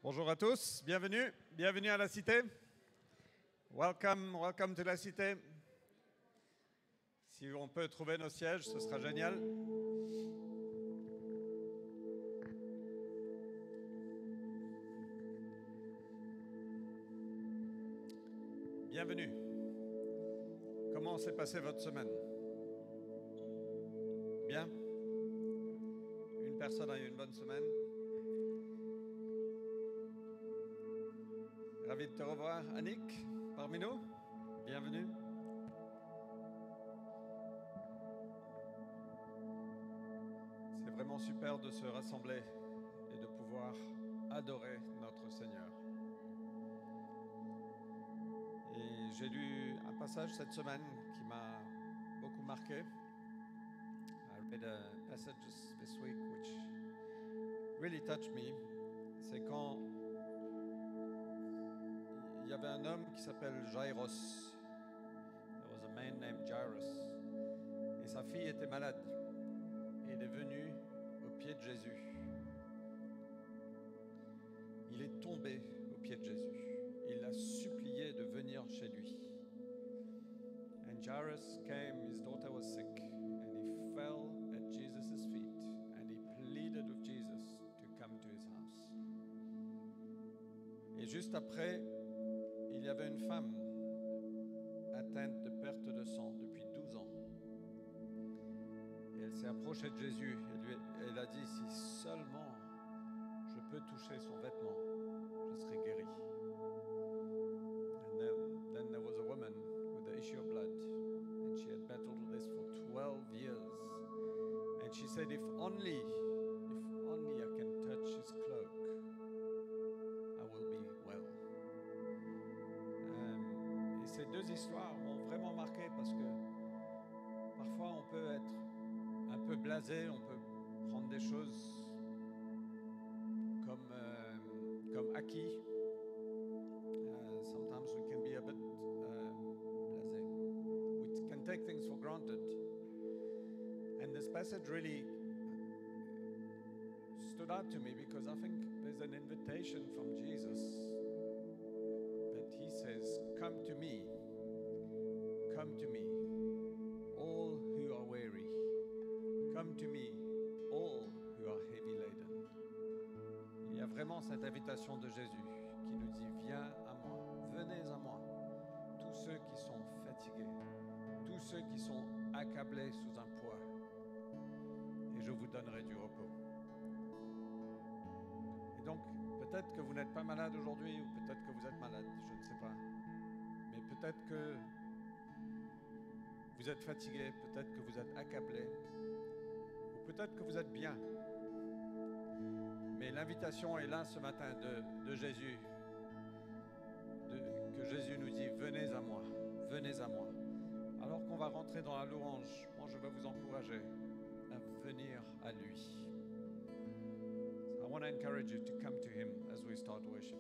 Bonjour à tous, bienvenue à la Cité. Welcome to la Cité. Si on peut trouver nos sièges, ce sera génial. Bienvenue. Comment s'est passée votre semaine? Bien? Une personne a eu une bonne semaine? Ravi de te revoir, Annick, parmi nous. Bienvenue. C'est vraiment super de se rassembler et de pouvoir adorer notre Seigneur. Et j'ai lu un passage cette semaine qui m'a beaucoup marqué. I read a passage this week which really touched me. C'est quand il y avait un homme qui s'appelle Jairus. There was a man named Jairus. Et sa fille était malade. Et il est venu au pied de Jésus. Il est tombé au pied de Jésus. Il l'a supplié de venir chez lui. And Jairus came, his daughter was sick, and he fell at Jesus' feet, and he pleaded with Jesus to come to his house. Et juste après, il y avait une femme atteinte de perte de sang depuis 12 ans. Et elle s'est approchée de Jésus et elle a dit, si seulement je peux toucher son vêtement, je serai guéri. And then there was a woman with the issue of blood, and she had battled with this for 12 years. And she said, if only I can touch his cloak, I will be well. Et ces deux histoires m'ont vraiment marqué parce que parfois on peut être un peu blasé, on peut prendre des choses comme acquis. Sometimes we can be a bit blasé. We can take things for granted. And this passage really stood out to me because I think there's an invitation from Jesus that he says, come to me, all who are weary. Come to me, all who are heavy laden. Il y a vraiment cette invitation de Jésus qui nous dit, viens à moi, venez à moi, tous ceux qui sont fatigués, tous ceux qui sont accablés sous un poids, et je vous donnerai du repos. Et donc, peut-être que vous n'êtes pas malade aujourd'hui, ou peut-être que vous êtes malade, je ne sais pas. Mais peut-être que vous êtes fatigué, peut-être que vous êtes accablé, ou peut-être que vous êtes bien. Mais l'invitation est là ce matin de Jésus, que Jésus nous dit, venez à moi, venez à moi. Alors qu'on va rentrer dans la louange, moi je vais vous encourager à venir à lui. So I want to encourage you to come to him as we start worship.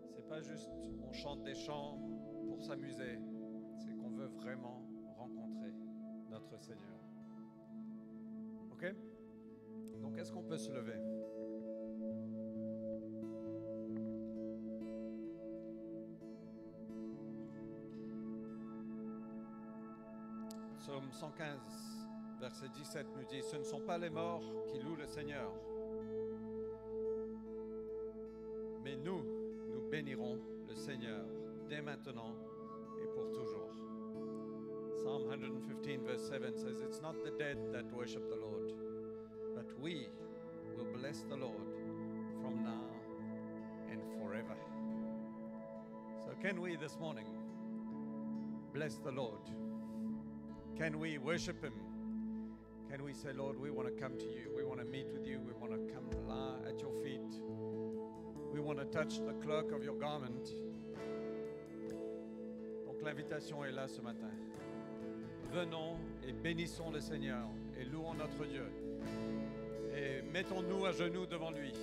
C'est pas juste on chante des chants pour s'amuser, c'est qu'on veut vraiment rencontrer notre Seigneur. Ok? Donc est-ce qu'on peut se lever? Psaume 115, verset 17 nous dit, ce ne sont pas les morts qui louent le Seigneur, mais nous bénirons le Seigneur dès maintenant et pour toujours. Psalm 115, verse 7 says, it's not the dead that worship the Lord, but we will bless the Lord from now and forever. So can we this morning bless the Lord? Can we worship him? Can we say, Lord, we want to come to you. We want to meet with you. We want to come lie at your feet. We want to touch the cloak of your garment. Donc l'invitation est là ce matin. Venons et bénissons le Seigneur et louons notre Dieu. Et mettons-nous à genoux devant lui.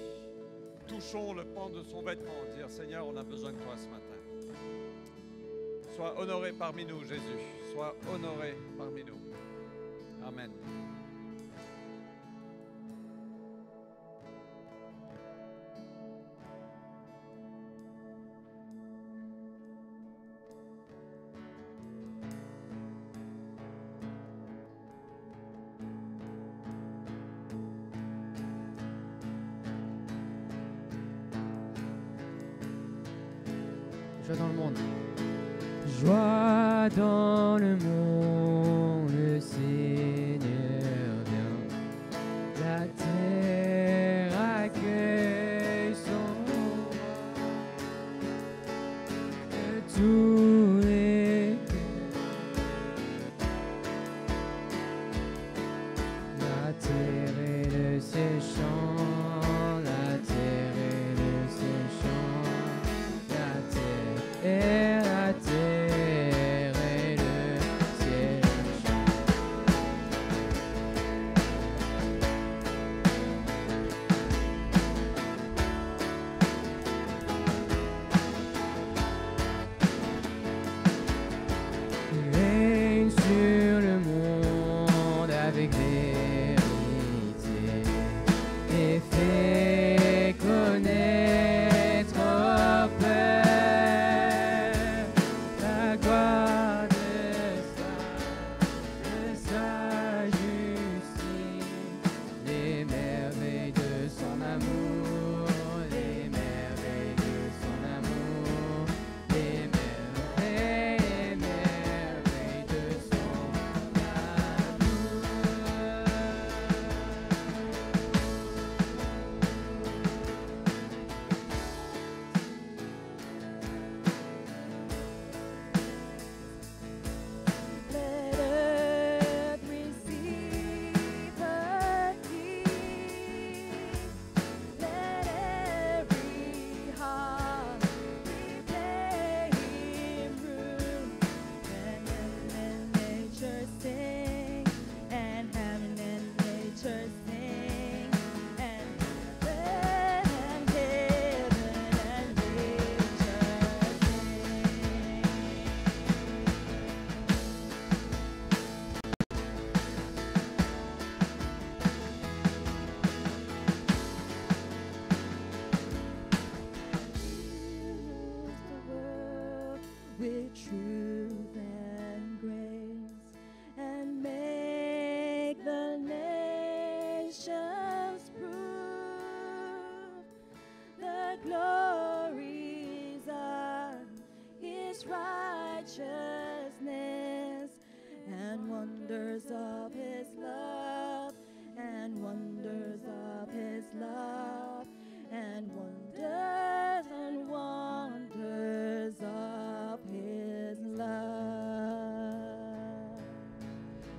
Touchons le pan de son vêtement. Dire, Seigneur, on a besoin de toi ce matin. Sois honoré parmi nous, Jésus. Sois honoré parmi nous. Amen. Joie dans le monde. Joie dans le monde, le Seigneur vient. La terre accueille son roi. De tous les cœurs. La terre et le ciel chantent. La terre et le ciel chantent. La terre et la terre et le ciel chantent. Il règne sur le monde avec vérité et fait connaître au Père la gloire de sa justice, les merveilles de son amour, les merveilles de son amour, les merveilles de son amour. Let earth receive her King. Let every heart prepare Him room. And heaven and nature sing, and heaven and nature sing, and heaven and nature fills the world with truth and grace, and make the nations prove the glories of His righteousness, and wonders of His love, and wonders of His love, and wonders of His love.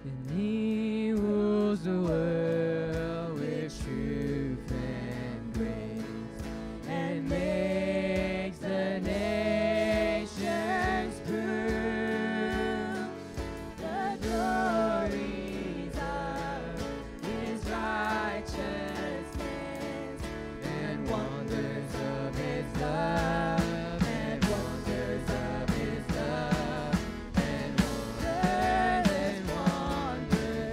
And He rules the world with truth and grace, and makes the nations prove The glories of His righteousness, and wonders of His love, and wonders of His love, and wonders of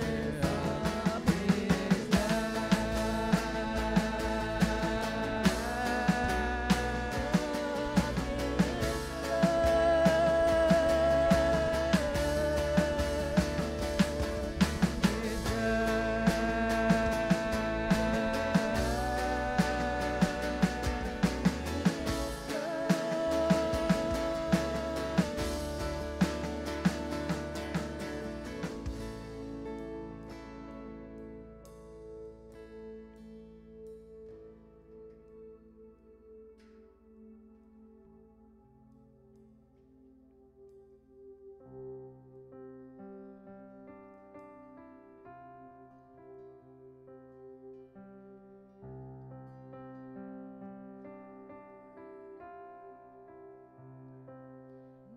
His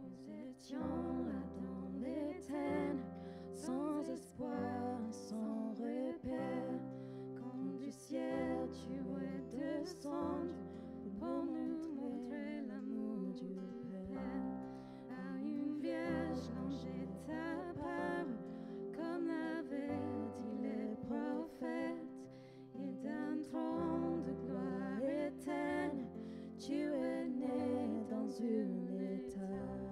Nous étions là dans les ténèbres, sans espoir, sans repère, quand du ciel tu es descendu pour nous montrer l'amour du Père. À une vierge, l'ange est apparu, comme l'avaient dit les prophètes, et d'un trône de gloire éternelle, tu es né dans une étable.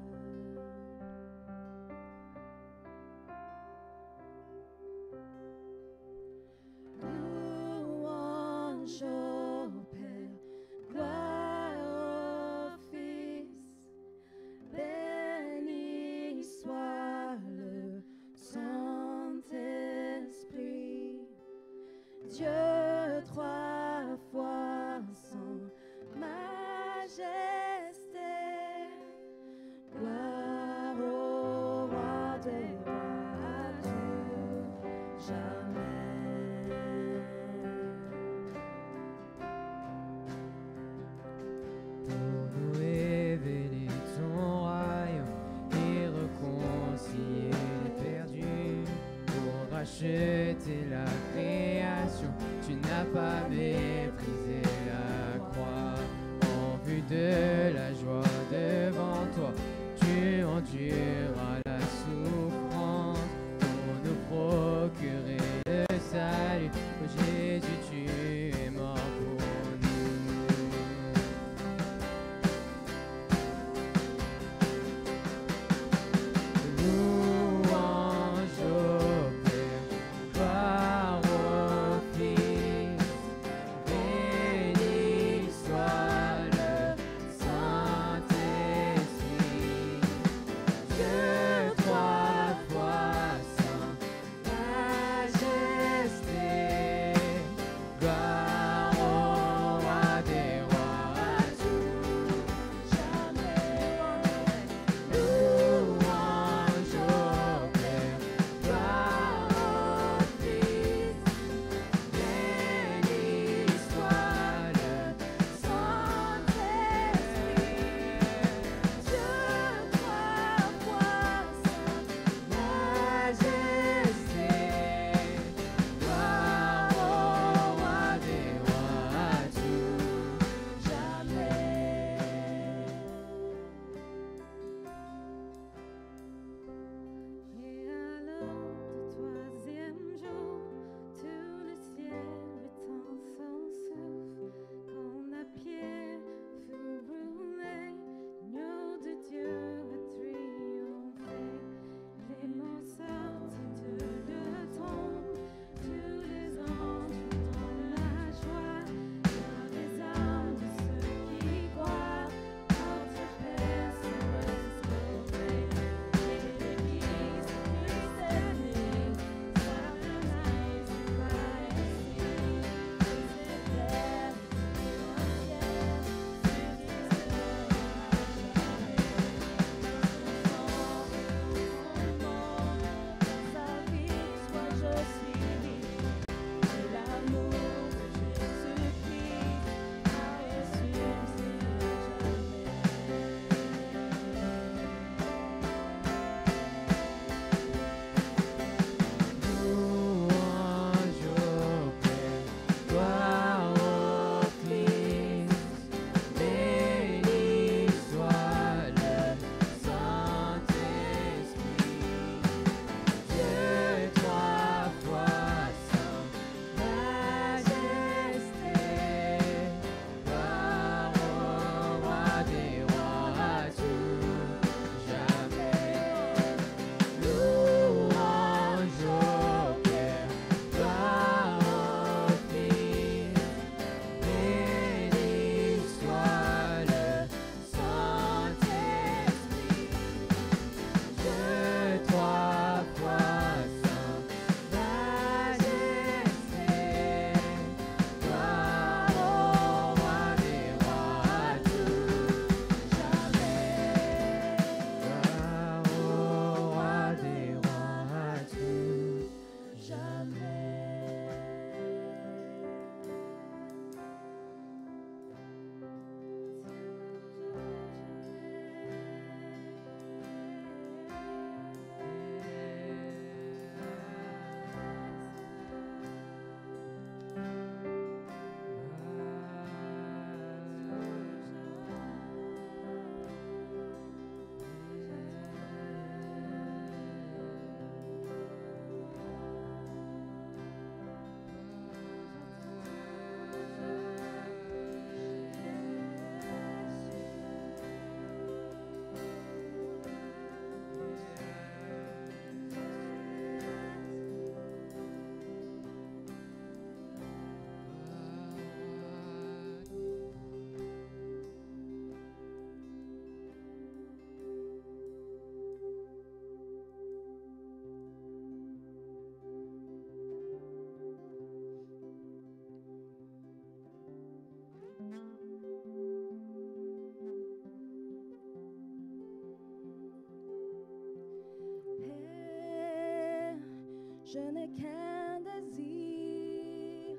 qu'un désir,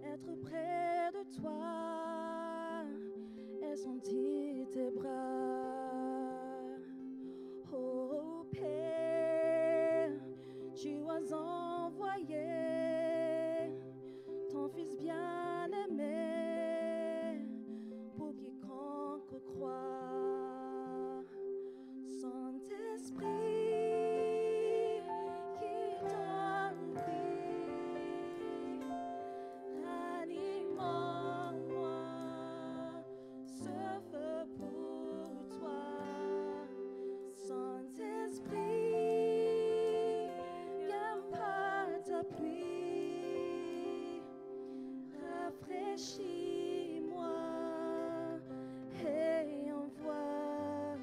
être près de toi et sentir tes bras. Oh Père, tu as envoyé ton Fils bien-aimé pour quiconque croit. Saint-Esprit qui donne vie, ranime en moi ce feu pour toi. Saint-Esprit, viens par ta pluie, rafraîchis-moi et envoie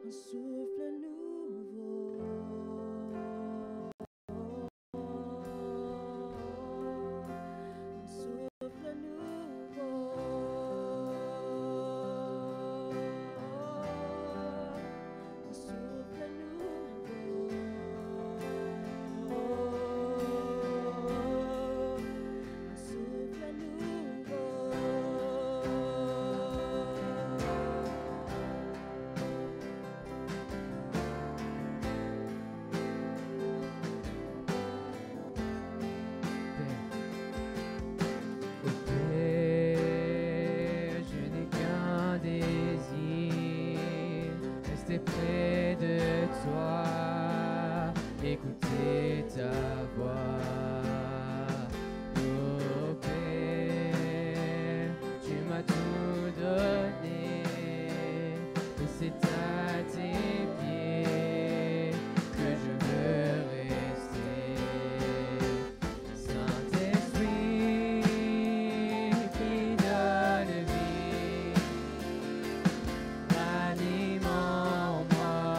un souffle nouveau. Un souffle nouveau. Un souffle nouveau. Un souffle nouveau. Ô Père, je n'ai qu'un désir, rester près de toi, écouter ta voix. Ô Père, tu m'as tout donné, et c'est à tes pieds que je veux rester. Saint-Esprit qui donne vie, ranime en moi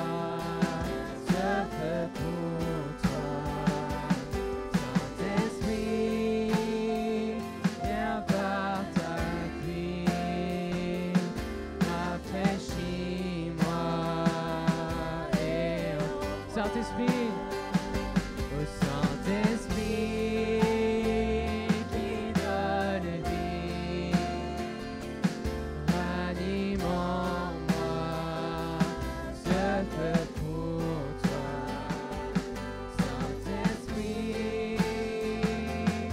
ce feu pour toi. Saint-Esprit, viens par ta pluie, rafraîchis-moi et Saint-Esprit. Ô Saint-Esprit qui donne vie, ranime en moi ce feu pour toi. Saint-Esprit,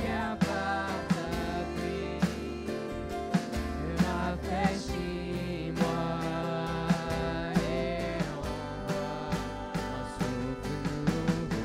viens par ta pluie, rafraîchis-moi et envoie un souffle nouveau.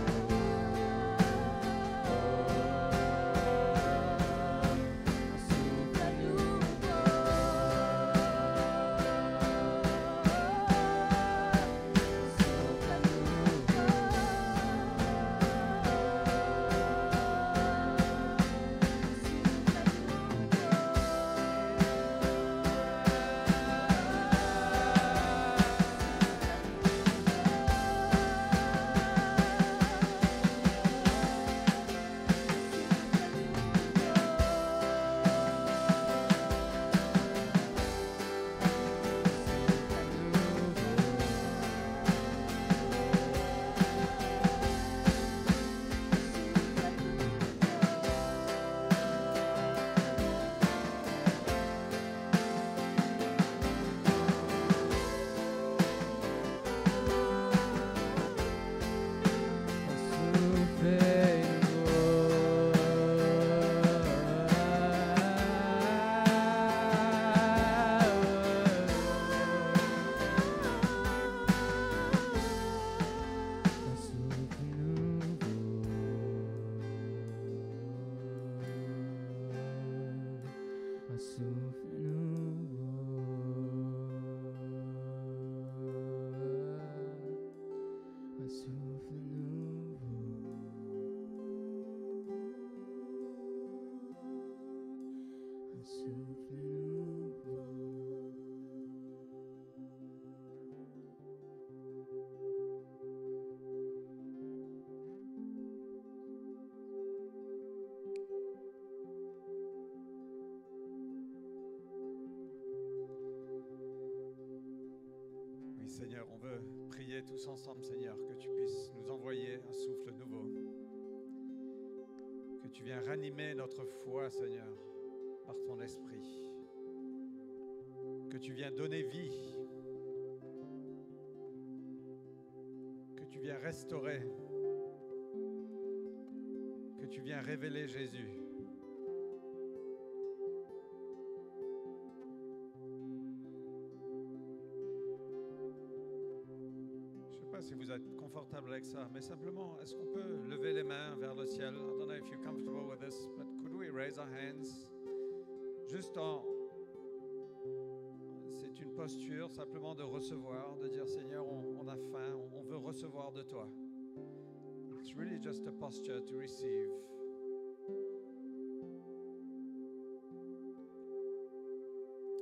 Seigneur, on veut prier tous ensemble, Seigneur, que tu puisses nous envoyer un souffle nouveau. tu viens ranimer notre foi, Seigneur, par ton esprit. Que tu viens donner vie. Que tu viens restaurer. Que tu viens révéler Jésus. Je ne sais pas si vous êtes confortable avec ça, mais simplement, est-ce qu'on peut lever les mains vers le ciel? I don't know if you're comfortable with this, but could we raise our hands? Juste c'est une posture simplement de recevoir, de dire Seigneur, on a faim, on veut recevoir de toi. It's really just a posture to receive.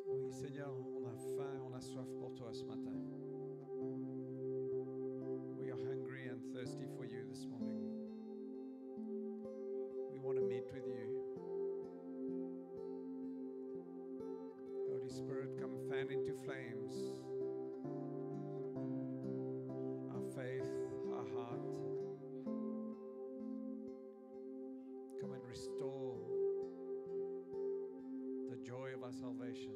Oui, Seigneur, on a faim, on a soif pour toi ce matin. We are hungry and thirsty for you this morning. We want to meet with you. Holy Spirit, come fan into flames our faith, our heart. Come and restore the joy of our salvation.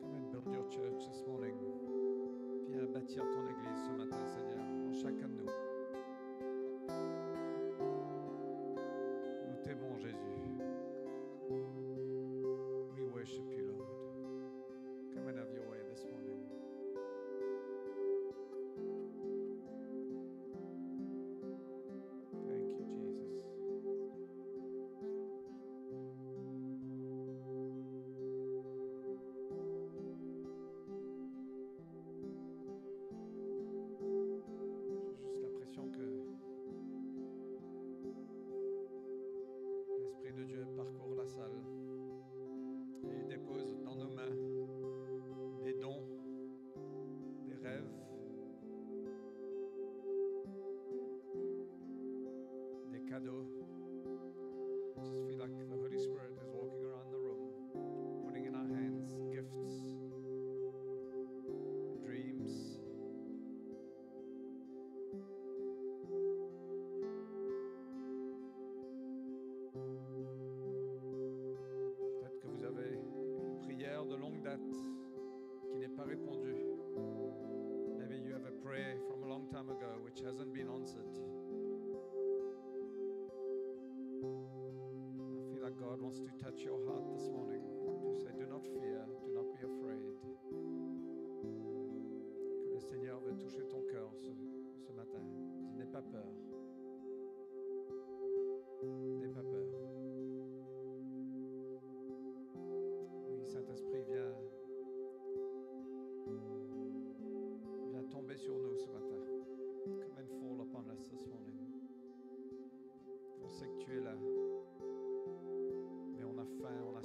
Come and build your church this morning. Viens bâtir ton église ce matin, Seigneur, en chacun de nous. Nous t'aimons, Jésus. We worship you, Lord. Come and have your way this morning. Thank you, Jesus. J'ai juste l'impression que l'Esprit de Dieu parcourt la salle et il dépose dans nos mains des dons, des rêves, des cadeaux. I just feel like the Holy Spirit is walking around the room, putting in our hands gifts, dreams. Peut-être que vous avez une prière de longue date qui n'est pas répondue. Maybe you have a prayer from a long time ago which hasn't been answered. I feel like God wants to touch your heart this morning to say, do not fear, do not be afraid. Que le Seigneur veut toucher ton cœur ce matin. Dis, n'aie pas peur. N'aie pas peur. Oui, Saint-Esprit, viens tomber sur nous ce matin. Come and fall upon us this morning. On sait que tu es là, mais on a faim, on a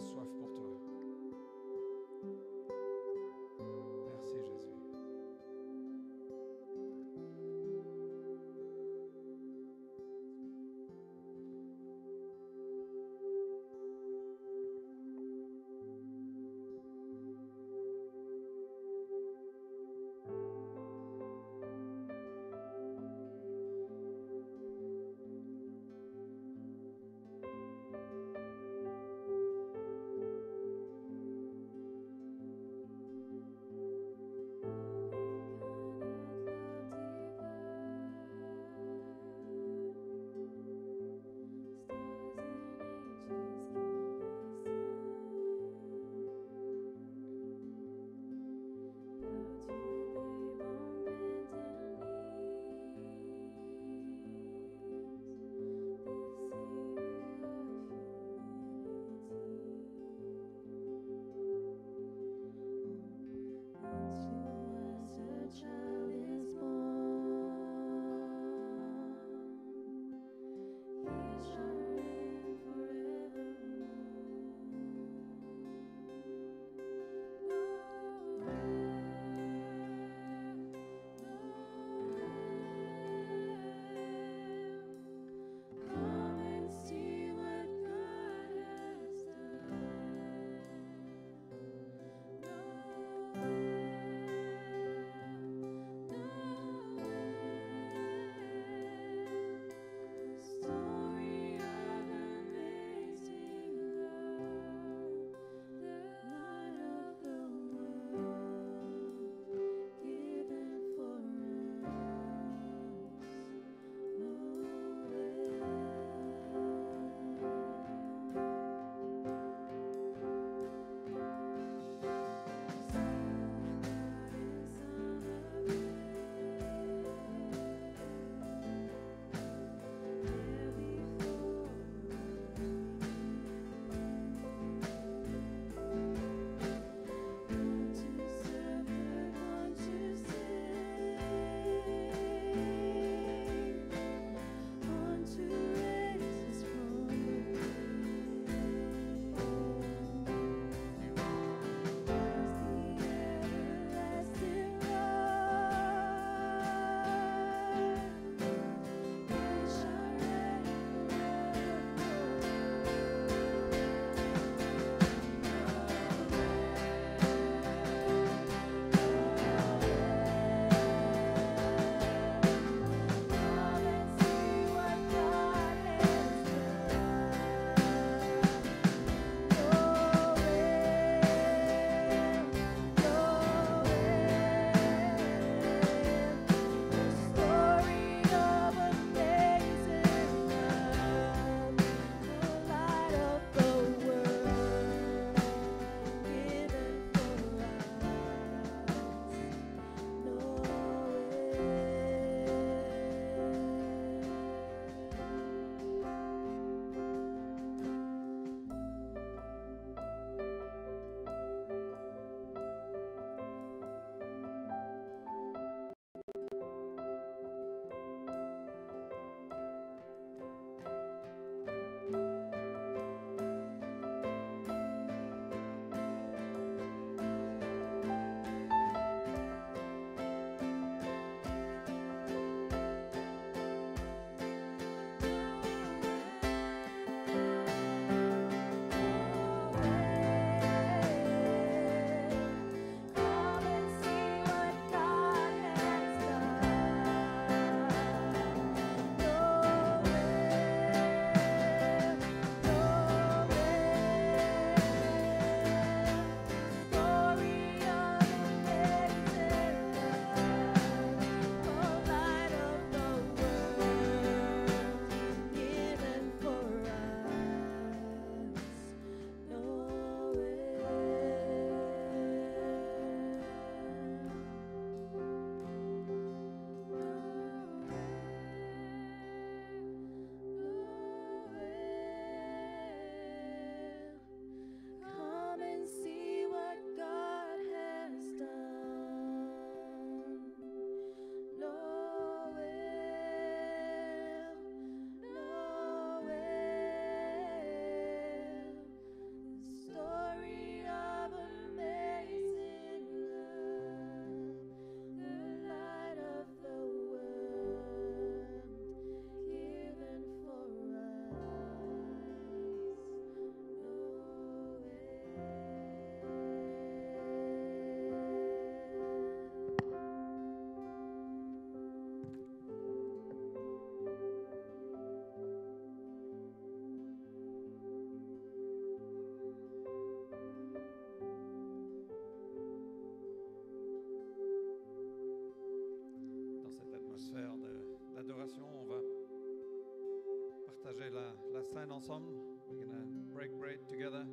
Sainte ensemble. We're going to break bread together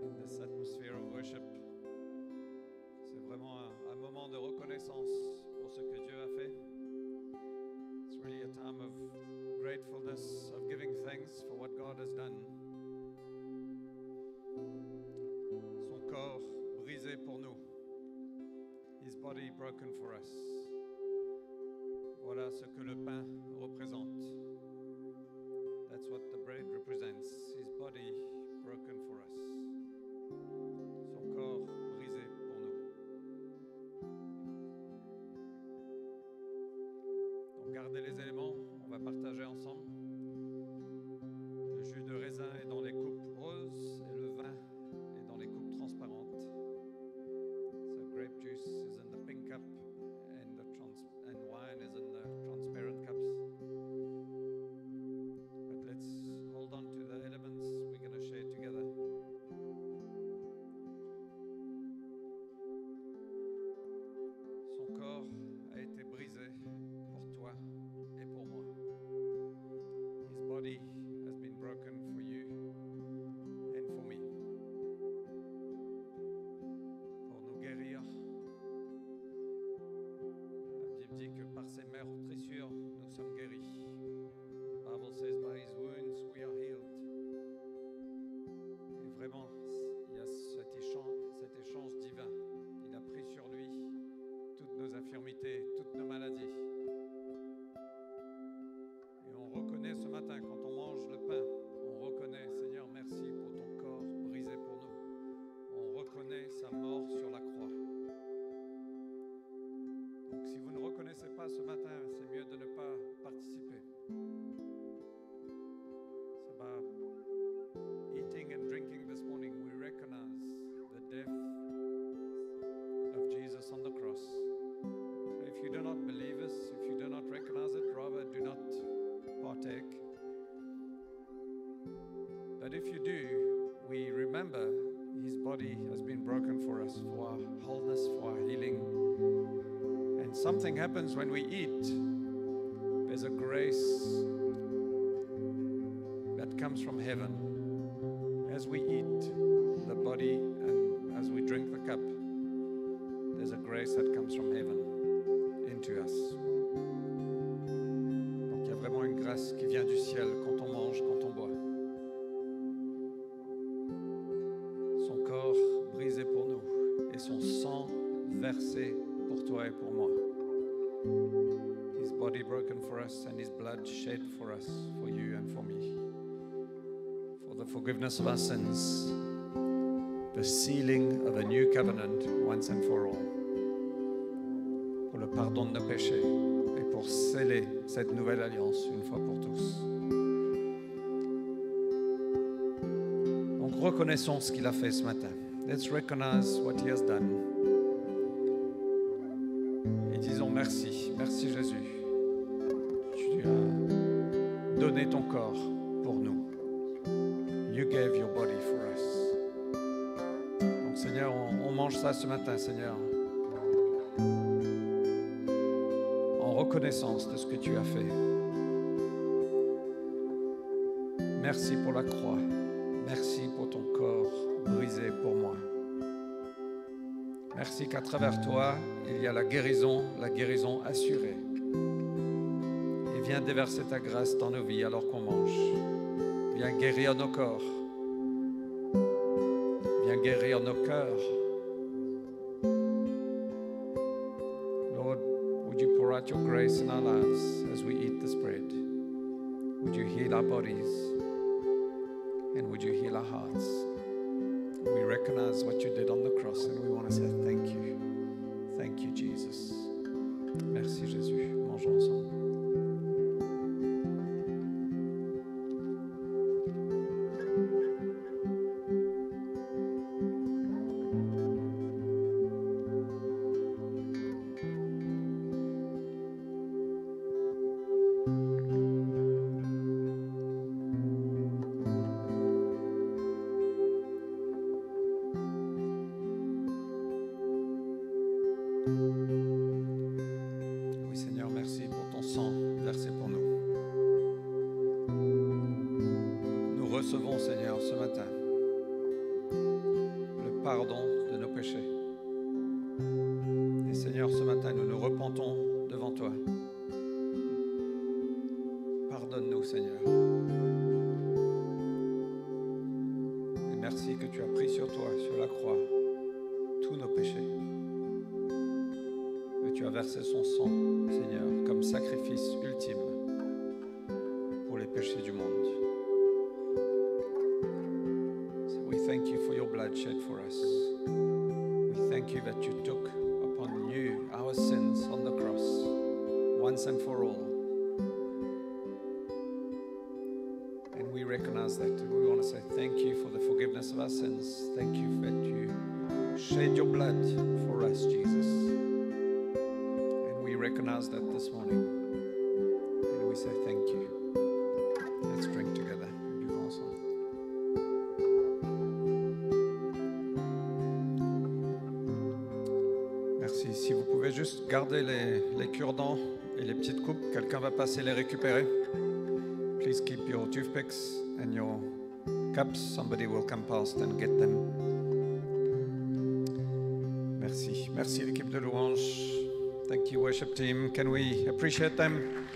in this atmosphere of worship. C'est vraiment un moment de reconnaissance pour ce que Dieu a fait. It's really a time of gratefulness, of giving thanks for what God has done. Son corps brisé pour nous. His body broken for us. Voilà ce que le pain représente. That's what the bread represents. His body broken for us. Son corps brisé pour nous. Donc gardez les éléments, on va partager ensemble. Le jus de raisin est dans les coupes roses et le vin est dans les coupes transparentes. So grape juice is in the pink cup and wine is in the transparent cups. But let's hold on to the elements we're going to share together. Son corps a été brisé pour toi et pour moi. His body has been broken for you and for me. Pour nous guérir. La Bible dit que par ses meurtrissures, nous sommes guéris. The Bible says by his wounds we are healed. Et vraiment, il y a cet échange divin. Il a pris sur lui toutes nos infirmités, toutes nos maladies. Et on reconnaît ce matin, quand on mange le pain, on reconnaît, Seigneur, merci pour ton corps brisé pour nous. On reconnaît sa mort sur la croix. Donc si vous ne reconnaissez pas ce matin, c'est mieux de ne pas participer. So by eating and drinking this morning, we recognize the death of Jesus on the cross. So if you do not believe us, if you do not recognize it, rather do not partake. But if you do, we remember his body has been broken for us, for our wholeness, for our healing. And something happens when we eat. There's a grace that comes from heaven. As we eat the body and as we drink the cup, there's a grace that comes from heaven into us. Donc il y a vraiment une grâce qui vient du ciel quand on mange, quand on boit. Son corps brisé pour nous et son sang versé pour toi et pour moi. His body broken for us and his blood shed for us, for you and for me. For the forgiveness of our sins, the sealing of a new covenant once and for all. Pour le pardon de nos péchés et pour sceller cette nouvelle alliance une fois pour tous. Donc reconnaissons ce qu'il a fait ce matin. Let's recognize what he has done. Et disons merci, merci Jésus. Tu as donné ton corps pour nous. You gave your body for us. Donc Seigneur, on mange ça ce matin, Seigneur. En reconnaissance de ce que tu as fait. Merci pour la croix. Merci pour ton corps brisé pour moi. Merci qu'à travers toi, il y a la guérison assurée. Et viens déverser ta grâce dans nos vies alors qu'on mange. Viens guérir nos corps. Viens guérir nos cœurs. Lord, would you pour out your grace in our lives as we eat this bread? Would you heal our bodies? And would you heal our hearts? We recognize what you did on the cross and we want to say thank you. Thank you, Jesus. Merci, Jésus. Mangeons ensemble. Oui, Seigneur, merci pour ton sang versé pour nous. recevons, Seigneur, ce matin, le pardon de nos péchés. Et Seigneur, ce matin, nous nous repentons devant toi. Pardonne-nous, Seigneur. Et merci que tu as pris sur toi, sur la croix, tous nos péchés. Et tu as versé son sang, Seigneur, comme sacrifice ultime pour les péchés du monde. So we thank you for your blood shed for us. We thank you that you took upon you our sins on the cross, once and for all. And we recognize that. We want to say thank you for the forgiveness of our sins. Thank you that you shed your blood for us, Jesus. And we recognize that this morning. And we say thank you. Let's drink together. Buvons ensemble. Merci. Si vous pouvez juste garder les cure-dents et les petites coupes, quelqu'un va passer les récupérer. Please keep your toothpicks and your cups. Somebody will come past and get them. Merci. Merci l'équipe de louange. Thank you, worship team. Can we appreciate them?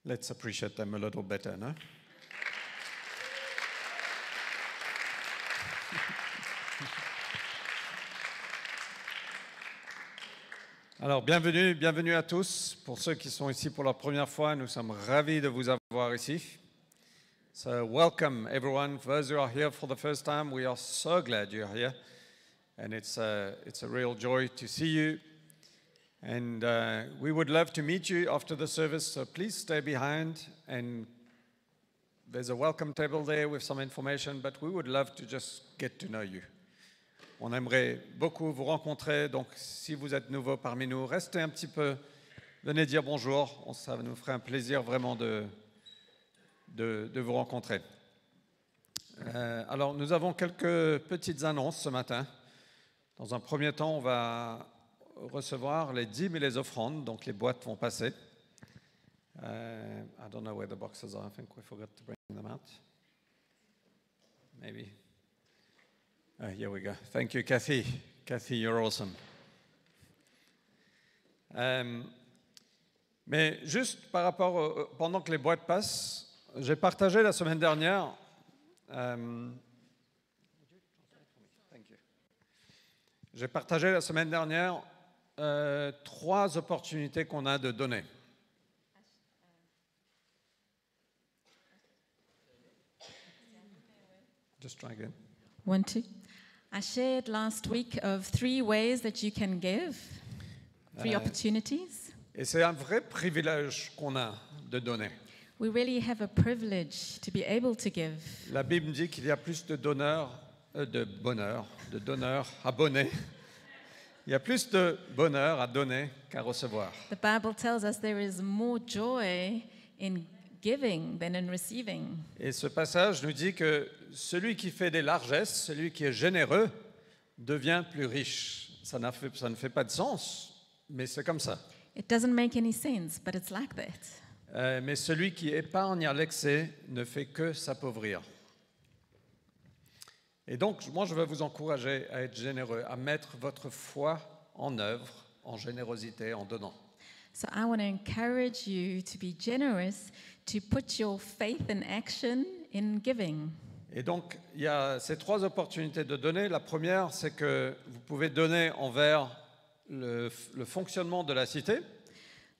Let's appreciate them a little better, no? Alors, bienvenue à tous. Pour ceux qui sont ici pour la première fois, nous sommes ravis de vous avoir ici. So, welcome everyone. For those who are here for the first time, we are so glad you're here. And it's a real joy to see you. And we would love to meet you after the service, so please stay behind. And there's a welcome table there with some information, but we would love to just get to know you. On aimerait beaucoup vous rencontrer, donc si vous êtes nouveau parmi nous, restez un petit peu, venez dire bonjour, ça nous ferait un plaisir vraiment de vous rencontrer. Alors nous avons quelques petites annonces ce matin. Dans un premier temps, on va recevoir les dîmes et les offrandes, donc les boîtes vont passer. I don't know where the boxes are, I think we forgot to bring them out. Maybe. Here we go. Thank you, Kathy. Kathy, you're awesome. Mais juste par rapport, pendant que les boîtes passent, j'ai partagé la semaine dernière. J'ai partagé la semaine dernière 3 opportunités qu'on a de donner. Just try again. 1, 2. I shared last week of 3 ways that you can give, 3 opportunities. Et c'est un vrai privilège qu'on a de donner. We really have a privilege to be able to give. La Bible dit qu'il y a plus de donneurs abonnés. Il y a plus de bonheur à donner qu'à recevoir. The Bible tells us there is more joy in giving than in receiving. Et ce passage nous dit que celui qui fait des largesses, celui qui est généreux, devient plus riche. Ça ne fait pas de sens, mais c'est comme ça. It doesn't make any sense, but it's like that. Mais celui qui épargne à l'excès ne fait que s'appauvrir. Et donc, moi, je veux vous encourager à être généreux, à mettre votre foi en œuvre, en générosité, en donnant. So I want to encourage you to be generous, to put your faith in action in giving. Et donc, il y a ces 3 opportunités de donner. La première, c'est que vous pouvez donner envers le fonctionnement de la cité.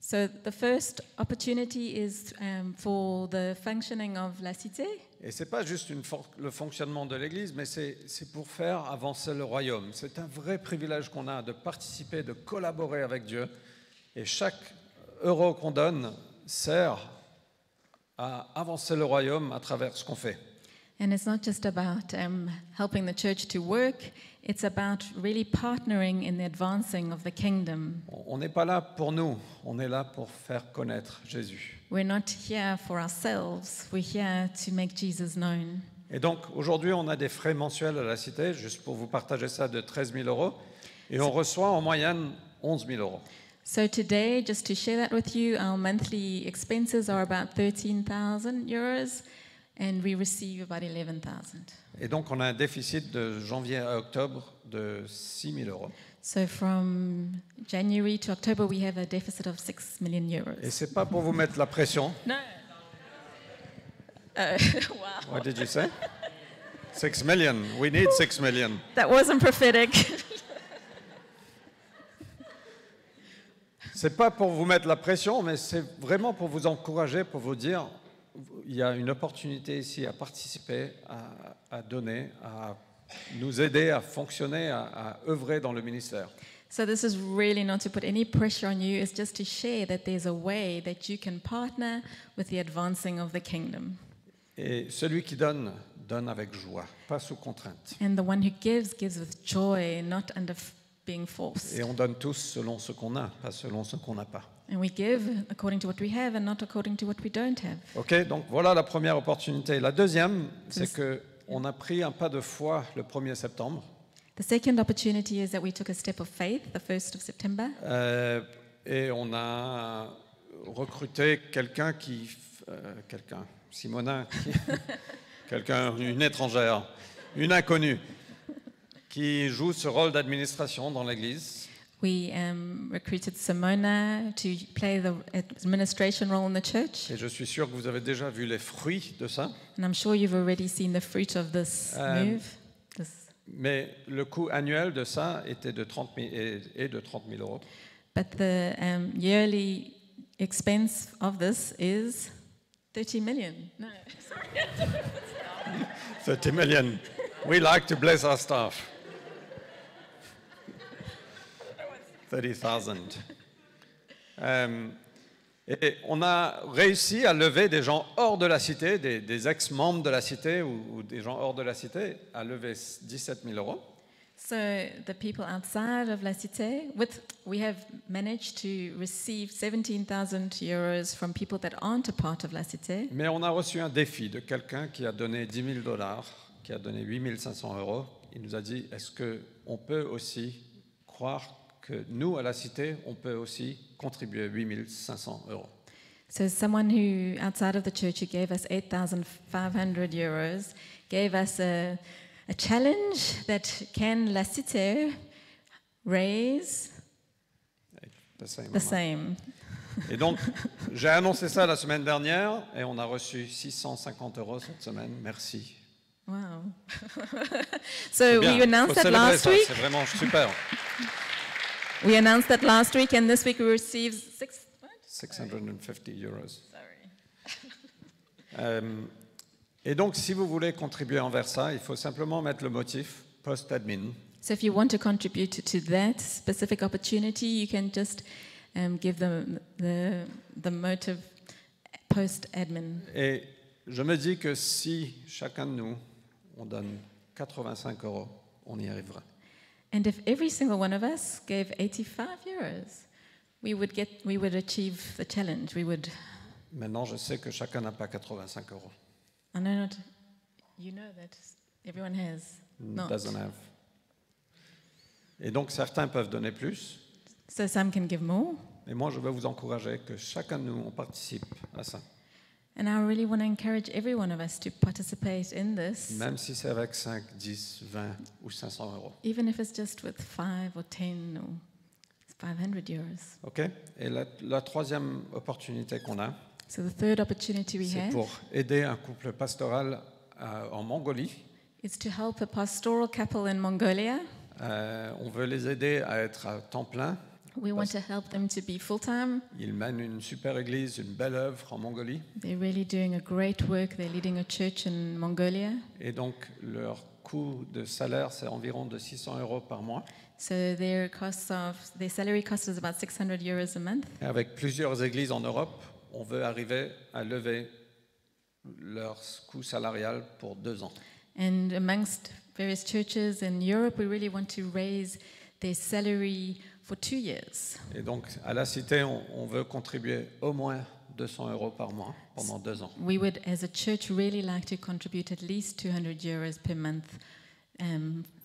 So the first opportunity is for the functioning of la cité. Et ce n'est pas juste le fonctionnement de l'Église, mais c'est pour faire avancer le royaume. C'est un vrai privilège qu'on a de participer, de collaborer avec Dieu. Et chaque euro qu'on donne sert à avancer le royaume à travers ce qu'on fait. And it's not just about helping the church to work, it's about really partnering in the advancing of the kingdom. On n'est pas là pour nous, on est là pour faire connaître Jésus. We're not here for ourselves, we're here to make Jesus known. Et donc, aujourd'hui, on a des frais mensuels à la Cité, juste pour vous partager ça, de 13 000 €. Et on reçoit en moyenne 11 000 euros. So today, just to share that with you, our monthly expenses are about 13,000 euros, and we receive about 11,000. Et donc, on a un déficit de janvier à octobre de 6 000 euros. So from January to October, we have a deficit of 6 million euros. Et c'est pas pour vous mettre la pression. No. Wow. What did you say? 6 million. We need 6 million. That wasn't prophetic. C'est pas pour vous mettre la pression, mais c'est vraiment pour vous encourager, pour vous dire, il y a une opportunité ici à participer, à donner, à nous aider à fonctionner, à œuvrer dans le ministère. So this is really not to put any pressure on you. It's just to share that there's a way that you can partner with the advancing of the kingdom. Et celui qui donne, donne avec joie, pas sous contrainte. And the one who gives, gives with joy, not under being forced. Et on donne tous selon ce qu'on a, pas selon ce qu'on n'a pas. And we give according to what we have and not according to what we don't have. Ok, donc voilà la première opportunité. La deuxième, c'est que on a pris un pas de foi le 1er septembre. The second opportunity is that we took a step of faith, the 1st of September. Et on a recruté quelqu'un Simona, une étrangère, une inconnue, qui joue ce rôle d'administration dans l'Église. We recruited Simona to play the administration role in the church. Et je suis sûr que vous avez déjà vu les fruits de ça. And I'm sure you've already seen the fruit of this move. Mais le coût annuel de ça était de 30 000, est de 30 000 euros. But the yearly expense of this is 30 million. No, sorry. 30 million. We like to bless our staff. 30,000. Et on a réussi à lever des gens hors de la cité, des ex-membres de la cité ou des gens hors de la cité, à lever 17 000 euros. So the people outside of La Cité, we have managed to receive 17,000 euros from people that aren't a part of La Cité. Mais on a reçu un défi de quelqu'un qui a donné 10 000 $, qui a donné 8 500 euros. Il nous a dit, est-ce qu'on peut aussi croire que nous, à La Cité, on peut aussi contribuer 8 500 euros. So someone who, outside of the church, who gave us 8,500 euros, gave us a challenge that can La Cité raise the same. Et donc, j'ai annoncé ça la semaine dernière et on a reçu 650 euros cette semaine. Merci. Wow. So we announced that last week. C'est vraiment super. We announced that last week, and this week we received 650 euros. Sorry. Et donc, si vous voulez contribuer envers ça, il faut simplement mettre le motif post-admin. So if you want to contribute to that specific opportunity, you can just give the motive post-admin. Et je me dis que si chacun de nous, on donne 85 euros, on y arrivera. And if every single one of us gave 85 euros, we would achieve the challenge. Maintenant, je sais que chacun n'a pas 85 euros. I know not. You know that everyone has not. Doesn't have. Et donc, certains peuvent donner plus. So some can give more. Mais moi, je veux vous encourager que chacun de nous, on participe à ça. And I really want to encourage every one of us to participate in this. Même si c'est avec 5, 10, 20 ou 500 euros. Even if it's just with 5 or 10 or 500 euros. OK? Et la troisième opportunité qu'on a, So the third opportunity we c'est have pour aider un couple pastoral en Mongolie. is to help a pastoral couple in Mongolia. On veut les aider à être à temps plein. We want to help them to be full-time. Ils mènent une super église, une belle œuvre en Mongolie. They're really doing a great work. They're leading a church in Mongolia. Et donc, leur coût de salaire, c'est environ de 600 euros par mois. So their salary cost is about 600 euros a month. Et avec plusieurs églises en Europe, on veut arriver à lever leur coût salarial pour 2 ans. And amongst various churches in Europe, we really want to raise their salary for 2 years. Et donc, à la Cité, on veut contribuer au moins 200 euros par mois pendant 2 ans. We would, as a church, really like to contribute at least 200 euros per month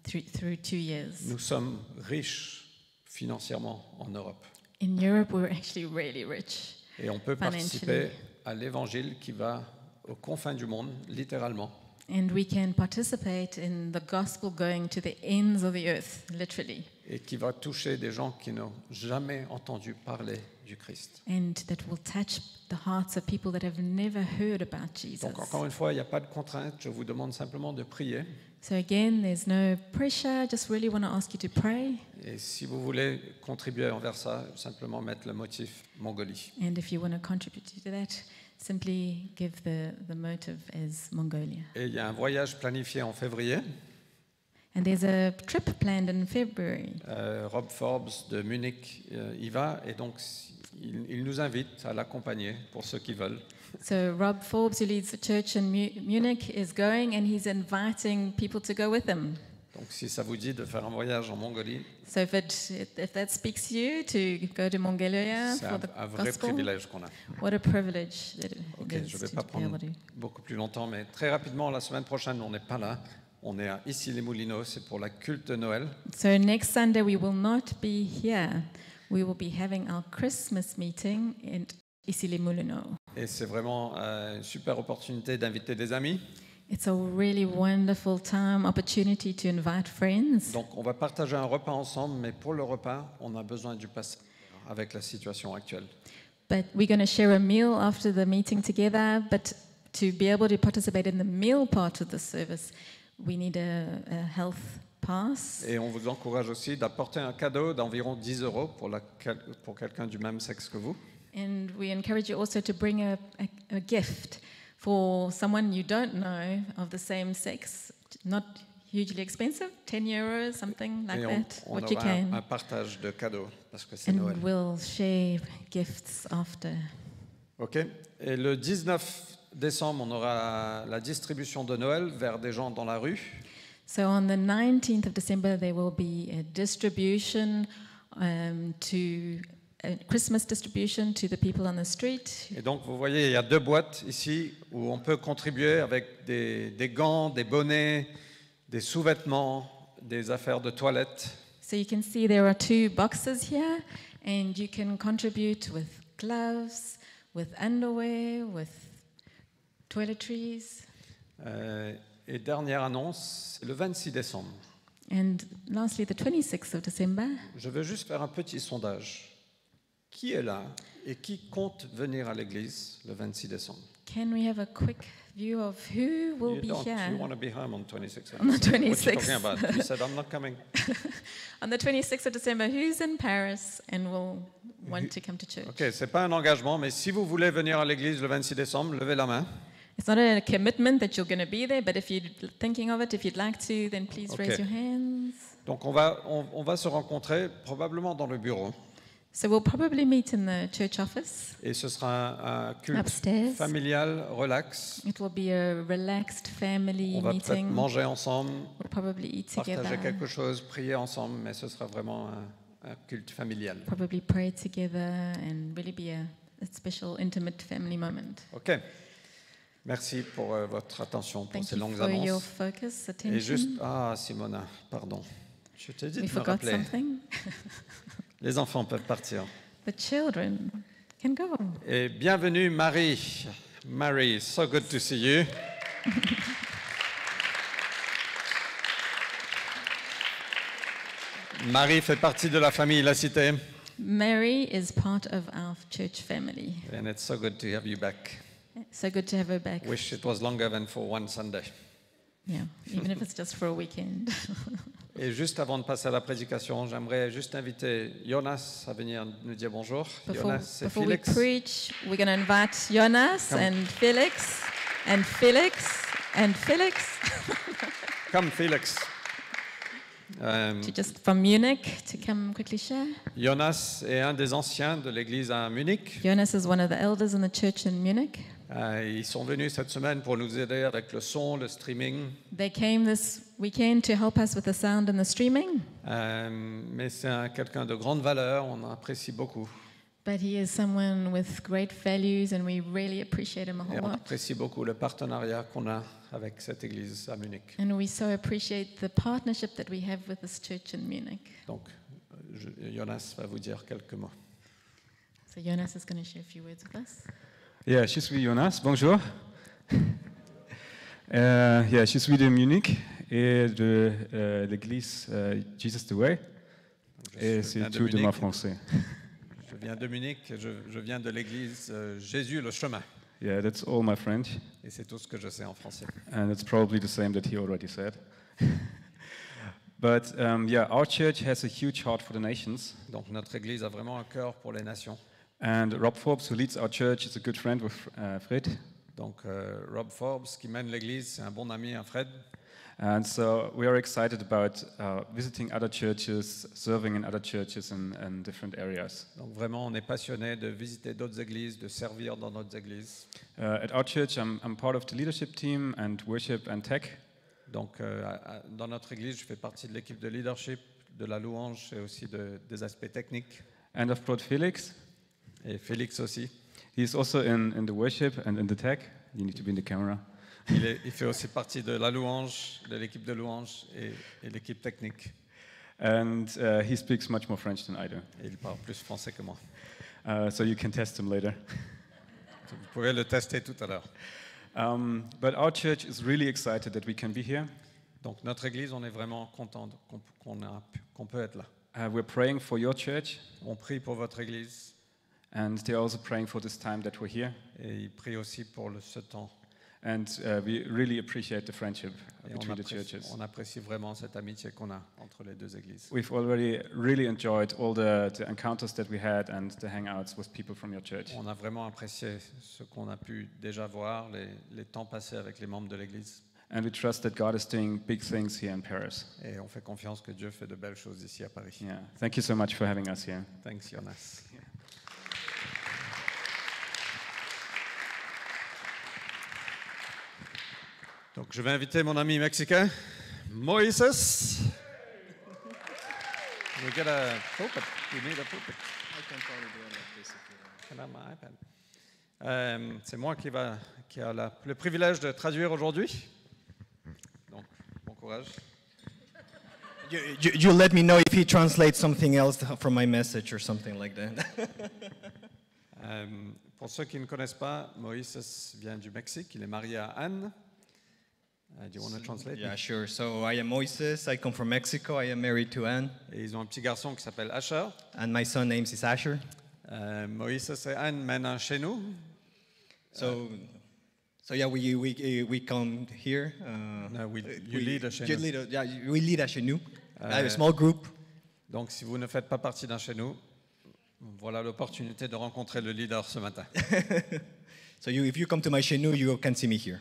through 2 years. Nous sommes riches financièrement en Europe. In Europe, we're actually really rich. Et on peut Financially. participer à l'évangile qui va aux confins du monde, littéralement. And we can participate in the gospel going to the ends of the earth, literally. Et qui va toucher des gens qui n'ont jamais entendu parler du Christ. And that will touch the hearts of people that have never heard about Jesus. Donc encore une fois, il n'y a pas de contrainte, je vous demande simplement de prier. So again, there's no pressure, just really want to ask you to pray. Et si vous voulez contribuer envers ça, simplement mettre le motif Mongolie. And if you want to contribute to that, simply give the motive as Mongolia. Et il y a un voyage planifié en février. And there's a trip planned in February. Rob Forbes de Munich y va et donc il nous invite à l'accompagner pour ceux qui veulent. So Rob Forbes, who leads the church in Munich, is going and he's inviting people to go with him. Donc si ça vous dit de faire un voyage en Mongolie, So if that speaks to you to go to Mongolia c'est for the un vrai gospel, privilège qu'on a. what a privilege that it Ok, is je ne vais to pas be prendre able to. beaucoup plus longtemps, mais très rapidement, la semaine prochaine, on n'est pas là. On est à Issy-les-Moulineaux, c'est pour la culte de Noël. So next Sunday we will not be here. We will be having our Christmas meeting in Issy-les-Moulineaux. Et c'est vraiment une super opportunité d'inviter des amis. It's a really wonderful opportunity to invite friends. Donc on va partager un repas ensemble, mais pour le repas, on a besoin du pasteur avec la situation actuelle. But we're going to share a meal after the meeting together. But to be able to participate in the meal part of the service, we need a health pass. Et on vous encourage aussi d'apporter un cadeau d'environ 10 € pour quelqu'un du même sexe que vous. And we encourage you also to bring a gift for someone you don't know of the same sex. Not hugely expensive, 10 €, something like Et that, on what you aura un can. partage de cadeaux, parce que c'est Noël. And we'll share gifts after. OK. Et le 19 décembre, on aura la distribution de Noël vers des gens dans la rue. So on the 19th of December, there will be a distribution Christmas distribution to the people on the street. Et donc, vous voyez, il y a 2 boîtes ici où on peut contribuer avec des gants, des bonnets, des sous-vêtements, des affaires de toilette. So you can see there are 2 boxes here, and you can contribute with gloves, with underwear, with toiletries. Et dernière annonce, c'est le 26 décembre. And lastly, the 26th of December. Je veux juste faire un petit sondage. Qui est là et qui compte venir à l'église le 26 décembre? Can we have a quick view of who will be You here want to be home on 26th. on the What are you 26th? talking about? You said, I'm not coming. On the 26th of December, who's in Paris and will want to come to church? OK, c'est pas un engagement, mais si vous voulez venir à l'église le 26 décembre, levez la main. It's not a commitment that you're going to be there, but if you're thinking of it, if you'd like to, then please Okay. raise your hands. Donc on va se rencontrer probablement dans le bureau. So we'll probably meet in the church office Et ce sera un culte upstairs. familial, relax. It will be a relaxed family On va peut-être meeting. manger ensemble, We'll probably eat partager together, quelque chose, prier ensemble, mais ce sera vraiment un culte familial. probably pray together, and really be a special, intimate family moment. OK. Merci pour votre attention pour Thank ces you longues for your annonces. focus, Et juste, attention. Simona, pardon. Je t'ai dit We de me forgot rappeler. something. Les enfants peuvent partir. The children can go. Et bienvenue Marie. Marie, so good to see you. Marie fait partie de la famille La Cité. Mary is part of our church family. And it's so good to have you back. So good to have her back. Wish it was longer than for one Sunday. Yeah, even if it's just for a weekend. Et juste avant de passer à la prédication, j'aimerais juste inviter Jonas à venir nous dire bonjour. Jonas, c'est Before we Félix. preach, we're going to invite Jonas Come. and Felix and Felix and Felix Comme Félix. to just from Munich to come quickly share. Jonas est un des anciens de l'église à Munich. Jonas is one of the elders in the church in Munich. Ils sont venus cette semaine pour nous aider avec le son, le streaming. They came this weekend to help us with the sound and the streaming. Mais c'est quelqu'un de grande valeur, on apprécie beaucoup. But he is someone with great values, and we really appreciate him a Et whole on lot. apprécie beaucoup le partenariat qu'on a avec cette église à Munich. And we so appreciate the partnership that we have with this church in Munich. Donc, Jonas va vous dire quelques mots. So Jonas is going to share a few words with us. Yeah, je suis Jonas, bonjour. Yeah, je suis de Munich et de l'église Jesus the Way. Et Je c'est viens de tout de ma Munich. français. Je viens de Munich, je viens de l'église Jésus le chemin. Yeah, that's all my French. Et c'est tout ce que je sais en français. And it's probably the same that he already said. But yeah, our church has a huge heart for the nations. Donc notre église a vraiment un cœur pour les nations. And Rob Forbes, who leads our church, is a good friend with Fred. Donc Rob Forbes, qui mène l'église, c'est un bon ami, un Fred. And so we are excited about visiting other churches, serving in other churches in different areas. Donc vraiment, on est passionné de visiter d'autres églises, de servir dans d'autres églises. At our church, I'm part of the leadership team and worship and tech. Donc dans notre église, je fais partie de l'équipe de leadership, de la louange et aussi des aspects techniques. And I've brought Felix. Et Félix aussi. He's also in the worship and in the tech. You need to be in the camera. Il fait aussi partie de la louange, de l'équipe de louange et l'équipe technique. And he speaks much more French than I do. Et il parle plus français que moi. So you can test him later. Vous pouvez le tester tout à l'heure. But our church is really excited that we can be here. Donc notre église, on est vraiment content qu'on peut être là. We're praying for your church, On prie pour votre église and they're also praying for this time that we're here. et il prie aussi pour ce temps. And we really appreciate the friendship Et between the churches. on apprécie vraiment cette amitié qu'on a entre les deux églises. We've already really enjoyed all the encounters that we had and the hangouts with people from your church. On a vraiment apprécié ce qu'on a pu déjà voir, les temps passés avec les membres de l'église. And we trust that God is doing big things here in Paris. Et on fait confiance que Dieu fait de belles choses ici à Paris. Yeah. Thank you so much for having us here. Thanks, Jonas. Donc, je vais inviter mon ami mexicain, Moises. We get a pulpit. You need a pulpit. I can probably do it like this if you want. Can I have my iPad? C'est moi qui a le privilège de traduire aujourd'hui. Donc, bon courage. You let me know if he translates something else from my message or something like that. Pour ceux qui ne connaissent pas, Moïse vient du Mexique. Il est marié à Anne. Do you want to translate? Yeah, sure. So I am Moises. I come from Mexico. I am married to Anne, Et ils ont un petit garçon qui s'appelle Asher. and my son name is Asher. Moïse et Anne mènent un chez nous. So yeah, we come here. No, you lead a chez you nous. lead yeah, we lead a chez nous. A small group. Donc, si vous ne faites pas partie d'un chez nous, voilà l'opportunité de rencontrer le leader ce matin. So if you come to my chez nous, you can see me here.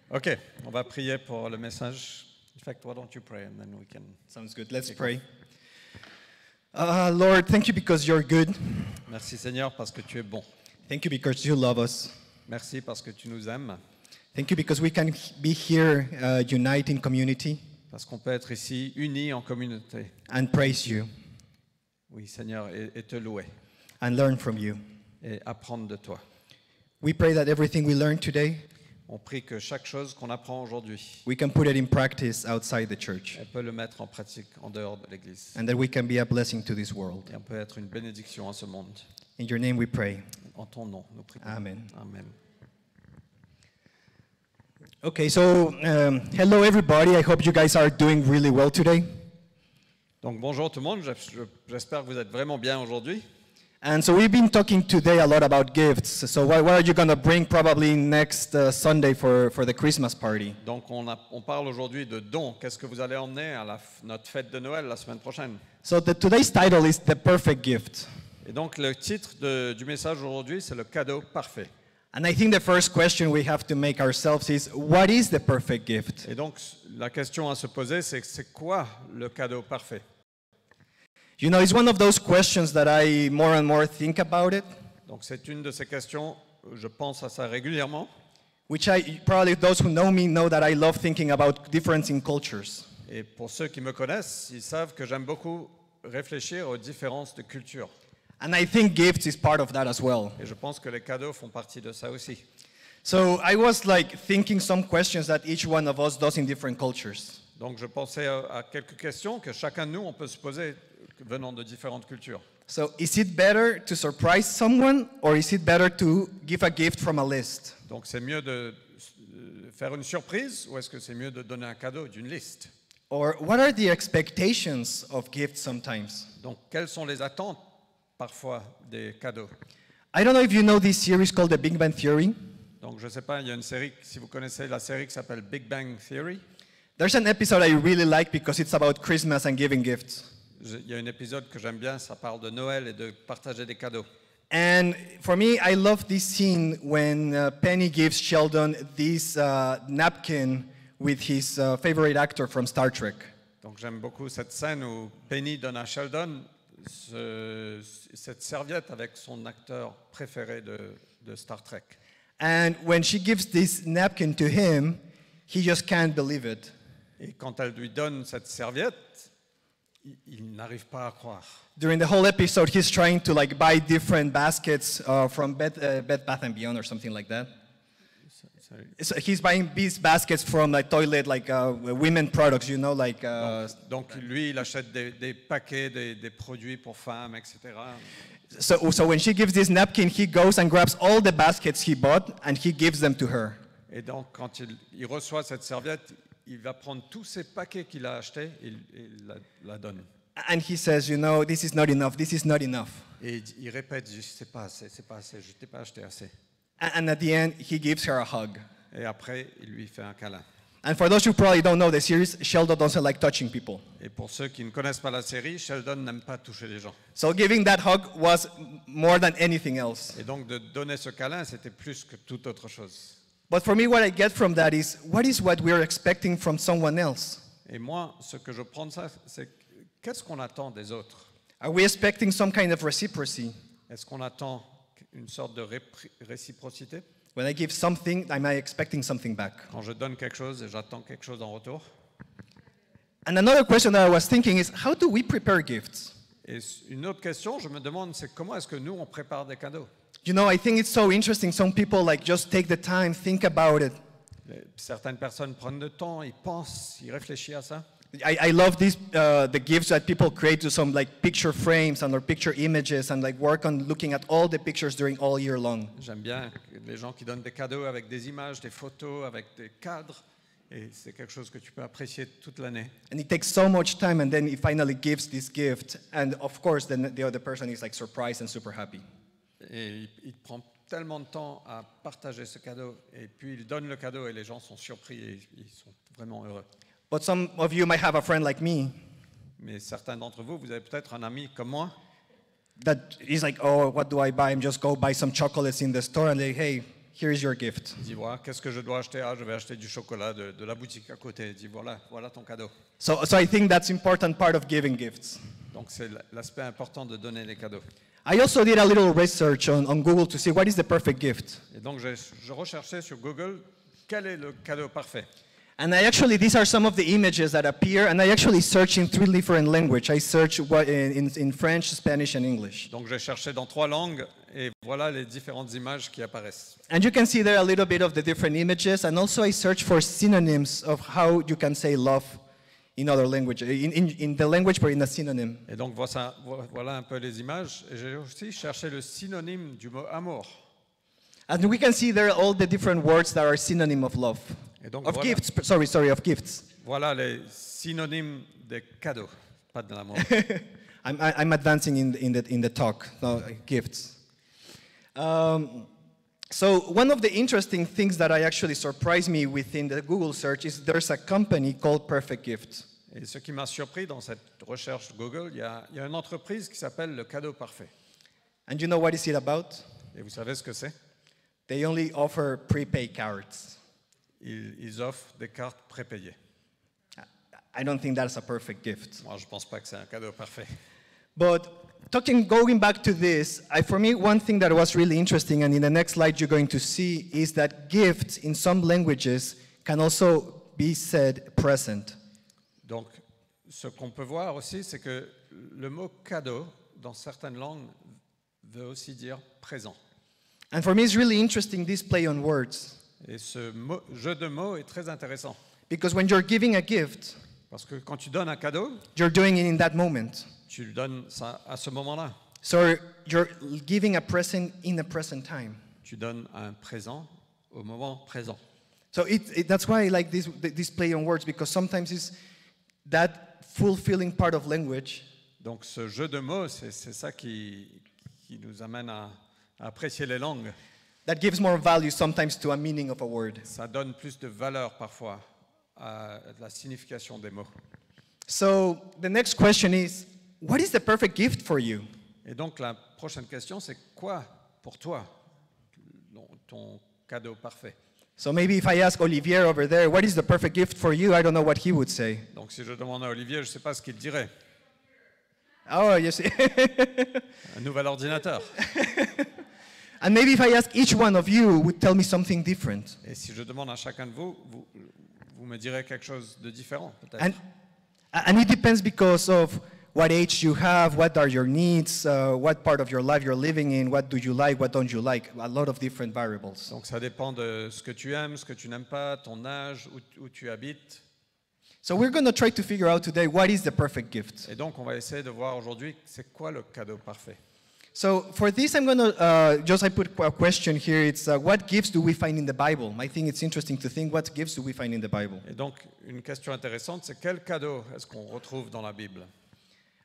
Ok, on va prier pour le message. In fact, why don't you pray and then we can... Sounds good. Let's pray. Lord, thank you because you're good. Merci Seigneur parce que tu es bon. Thank you because you love us. Merci parce que tu nous aimes. Thank you because we can be here, unite in community, Parce qu'on peut être ici unis en communauté. and praise you Oui Seigneur, et te louer and learn from you. et apprendre de toi. We pray that everything we learn today, On prie que chaque chose qu'on apprend aujourd'hui, we can put it in practice outside the church, on peut le mettre en pratique en dehors de l'Église. and that we can be a blessing to this world. Et on peut être une bénédiction à ce monde. In your name we pray. En ton nom, nous prions. Amen. Amen. Okay, so hello everybody. I hope you guys are doing really well today. Donc bonjour tout le monde, j'espère que vous êtes vraiment bien aujourd'hui. And so we've been talking today a lot about gifts. So what are you going to bring probably next Sunday for the Christmas party? Donc on parle aujourd'hui de dons. Qu'est-ce que vous allez emmener à notre fête de Noël la semaine prochaine? So today's title is The Perfect Gift. Et donc le titre du message aujourd'hui, c'est le cadeau parfait. And I think the first question we have to make ourselves is, what is the perfect gift? Et donc la question à se poser, c'est quoi le cadeau parfait? You know, it's one of those questions that I more and more think about it, Donc c'est une de ces questions, je pense à ça régulièrement. which probably those who know me know that I love thinking about difference in cultures. Et pour ceux qui me connaissent, ils savent que j'aime beaucoup réfléchir aux différences de culture. And I think gifts is part of that as well. Et je pense que les cadeaux font partie de ça aussi. So I was like thinking some questions that each one of us does in different cultures. Donc je pensais à quelques questions que chacun de nous, on peut se poser venant de différentes cultures. So is it better to surprise someone or is it better to give a gift from a list? Donc c'est mieux de faire une surprise ou est-ce que c'est mieux de donner un cadeau d'une liste? Or what are the expectations of gifts sometimes? Donc quelles sont les attentes parfois des cadeaux? I don't know if you know this series called The Big Bang Theory. Donc je ne sais pas, il y a une série, si vous connaissez la série qui s'appelle Big Bang Theory. There's an episode I really like because it's about Christmas and giving gifts. Il y a un épisode que j'aime bien, ça parle de Noël et de partager des cadeaux. And for me, I love this scene when Penny gives Sheldon this napkin with his favorite actor from Star Trek. Donc j'aime beaucoup cette scène où Penny donne à Sheldon cette serviette avec son acteur préféré de Star Trek. And when she gives this napkin to him, he just can't believe it. Et quand elle lui donne cette serviette, il n'arrive pas à croire. During the whole episode, he's trying to like buy different baskets from Bed Bath & Beyond or something like that. Sorry. So he's buying these baskets from like toilet, like women products, you know, like. Donc lui, il achète des paquets, des produits pour femmes, etc. So when she gives this napkin, he goes and grabs all the baskets he bought and he gives them to her. Et donc quand il reçoit cette serviette, il va prendre tous ces paquets qu'il a achetés et il la donne. And he says, you know, this is not enough, this is not enough. Et il répète, c'est pas assez, je t'ai pas acheté assez. And at the end, he gives her a hug. Et après, il lui fait un câlin. And for those who probably don't know the series, Sheldon doesn't like touching people. Et pour ceux qui ne connaissent pas la série, Sheldon n'aime pas toucher les gens. So giving that hug was more than anything else. Et donc de donner ce câlin, c'était plus que toute autre chose. But for me, what I get from that is what we're expecting from someone else? Et moi, ce que je prends de ça, c'est qu'est-ce qu'on attend des autres? Are we expecting some kind of reciprocity? Est-ce qu'on attend une sorte de réciprocité? When I give something, am I expecting something back? Quand je donne quelque chose et j'attends quelque chose en retour? And another question that I was thinking is, how do we prepare gifts? Et une autre question, je me demande, c'est comment est-ce que nous, on prépare des cadeaux? You know, I think it's so interesting. Some people like just take the time, think about it. Certaines personnes prennent le temps, ils pensent, ils réfléchissent à ça. I love these the gifts that people create to some like picture frames and or picture images and like work on looking at all the pictures during all year long. J'aime bien les gens qui donnent des cadeaux avec des images, des photos, avec des cadres. Et c'est quelque chose que tu peux apprécier toute l'année. And it takes so much time, and then he finally gives this gift, and of course, then the other person is like surprised and super happy. Et il prend tellement de temps à partager ce cadeau, et puis il donne le cadeau, et les gens sont surpris et ils sont vraiment heureux. But some of you might have a friend like me Mais certains d'entre vous, vous avez peut-être un ami comme moi, that is like, oh, what do I buy? I'm just go buy some chocolates in the store, and like, hey, here is your gift. il dit voilà, qu'est-ce que je dois acheter? Ah, je vais acheter du chocolat de la boutique à côté. Il dit voilà ton cadeau. So I think that's important part of giving gifts. Donc c'est l'aspect important de donner les cadeaux. I also did a little research on Google to see what is the perfect gift. Et donc je recherchais sur Google quel est le cadeau parfait. And these are some of the images that appear, and I actually search in 3 different languages. I search in French, Spanish, and English. Donc j'ai cherché dans 3 langues et voilà les différentes images qui apparaissent. And you can see there a little bit of the different images, and also I search for synonyms of how you can say love in other language, in the language, but in a synonym. Et donc voilà un peu les images. Et j'ai aussi cherché le synonyme du mot amour. And we can see there all the different words that are synonym of love. Et donc Of voilà, gifts, sorry, of gifts. voilà les synonymes des cadeaux, pas de l'amour. I'm advancing in the talk, no, gifts. So one of the interesting things that I actually surprised me within the Google search is there's a company called Perfect Gift. Et ce qui m'a surpris dans cette recherche Google, il y a une entreprise qui s'appelle le cadeau parfait. And you know what is it about? Et vous savez ce que c'est? They only offer prepaid cards. Ils offrent des cartes prépayées. I don't think that's a perfect gift. Moi, je ne pense pas que c'est un cadeau parfait. But going back to this, for me, one thing that was really interesting, and in the next slide you're going to see, is that gifts in some languages can also be said present. Donc, ce qu'on peut voir aussi, c'est que le mot cadeau, dans certaines langues, veut aussi dire présent. And for me, it's really interesting, this play on words. Et ce jeu de mots est très intéressant. Because when you're giving a gift, Parce que quand tu donnes un cadeau, you're doing it in that moment. tu lui donnes ça à ce moment-là. So you're giving a present in a present time. Tu donnes un présent au moment présent. So that's why I like this play on words, because sometimes it's that fulfilling part of language Donc ce jeu de mots, c'est ça qui nous amène à apprécier les langues. that gives more value sometimes to a meaning of a word. Ça donne plus de valeur parfois à la signification des mots. So the next question is, what is the perfect gift for you? Et donc la prochaine question, c'est quoi pour toi ton cadeau parfait? So maybe if I ask Olivier over there, what is the perfect gift for you? I don't know what he would say. Donc si je demande à Olivier, je ne sais pas ce qu'il dirait. Oh, you see. Un nouvel ordinateur. And maybe if I ask each one of you, would tell me something different. Et si je demande à chacun de vous, vous me direz quelque chose de différent, peut-être. And it depends because of what age you have, what are your needs, what part of your life you're living in, what do you like, what don't you like, a lot of different variables. Donc ça dépend de ce que tu aimes, ce que tu n'aimes pas, ton âge, où tu habites. So we're going to try to figure out today what is the perfect gift. Et donc on va essayer de voir aujourd'hui c'est quoi le cadeau parfait. So for this, I'm going to I put a question here. It's what gifts do we find in the Bible? I think it's interesting to think what gifts do we find in the Bible. Et donc une question intéressante, c'est quel cadeau est-ce qu'on retrouve dans la Bible?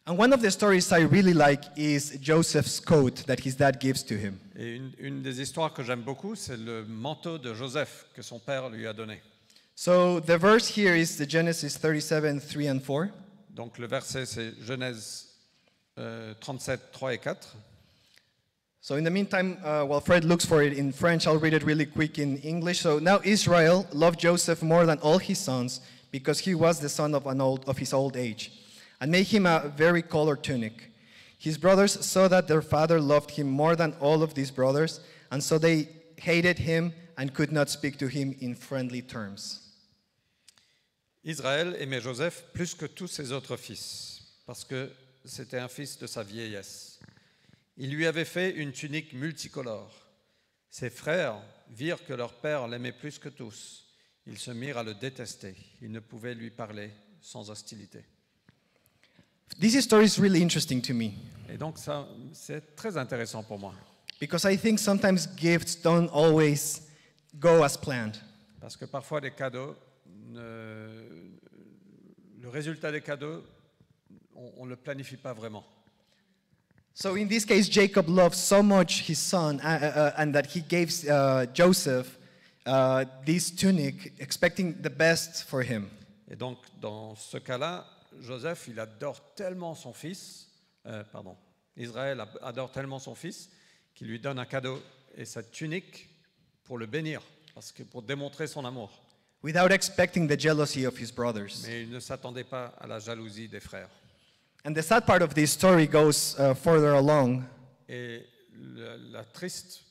And one of the stories I really like is Joseph's coat that his dad gives to him. Et une des histoires que j'aime beaucoup, c'est le manteau de Joseph que son père lui a donné. So the verse here is the Genesis 37, 3 and 4. Donc le verset c'est Genèse 37, 3 et 4. So in the meantime, while Fred looks for it in French, I'll read it really quick in English. So now Israel loved Joseph more than all his sons because he was the son of his old age, and made him a very colored tunic. His brothers saw that their father loved him more than all of these brothers, and so they hated him and could not speak to him in friendly terms. Israël aimait Joseph plus que tous ses autres fils, parce que c'était un fils de sa vieillesse. Il lui avait fait une tunique multicolore. Ses frères virent que leur père l'aimait plus que tous. Ils se mirent à le détester. Ils ne pouvaient lui parler sans hostilité. This story is really interesting to me Et donc ça, c'est très intéressant pour moi, because I think sometimes gifts don't always go as planned. parce que parfois les cadeaux, le résultat des cadeaux, on ne le planifie pas vraiment. So in this case, Jacob loved so much his son and that he gave Joseph this tunic, expecting the best for him. Et donc, dans ce cas-là, Joseph, il adore tellement son fils, Israël adore tellement son fils, qu'il lui donne un cadeau et sa tunique pour le bénir, pour démontrer son amour. Without expecting the jealousy of his brothers. Mais il ne s'attendait pas à la jalousie des frères. And the sad part of this story goes further along. Et la triste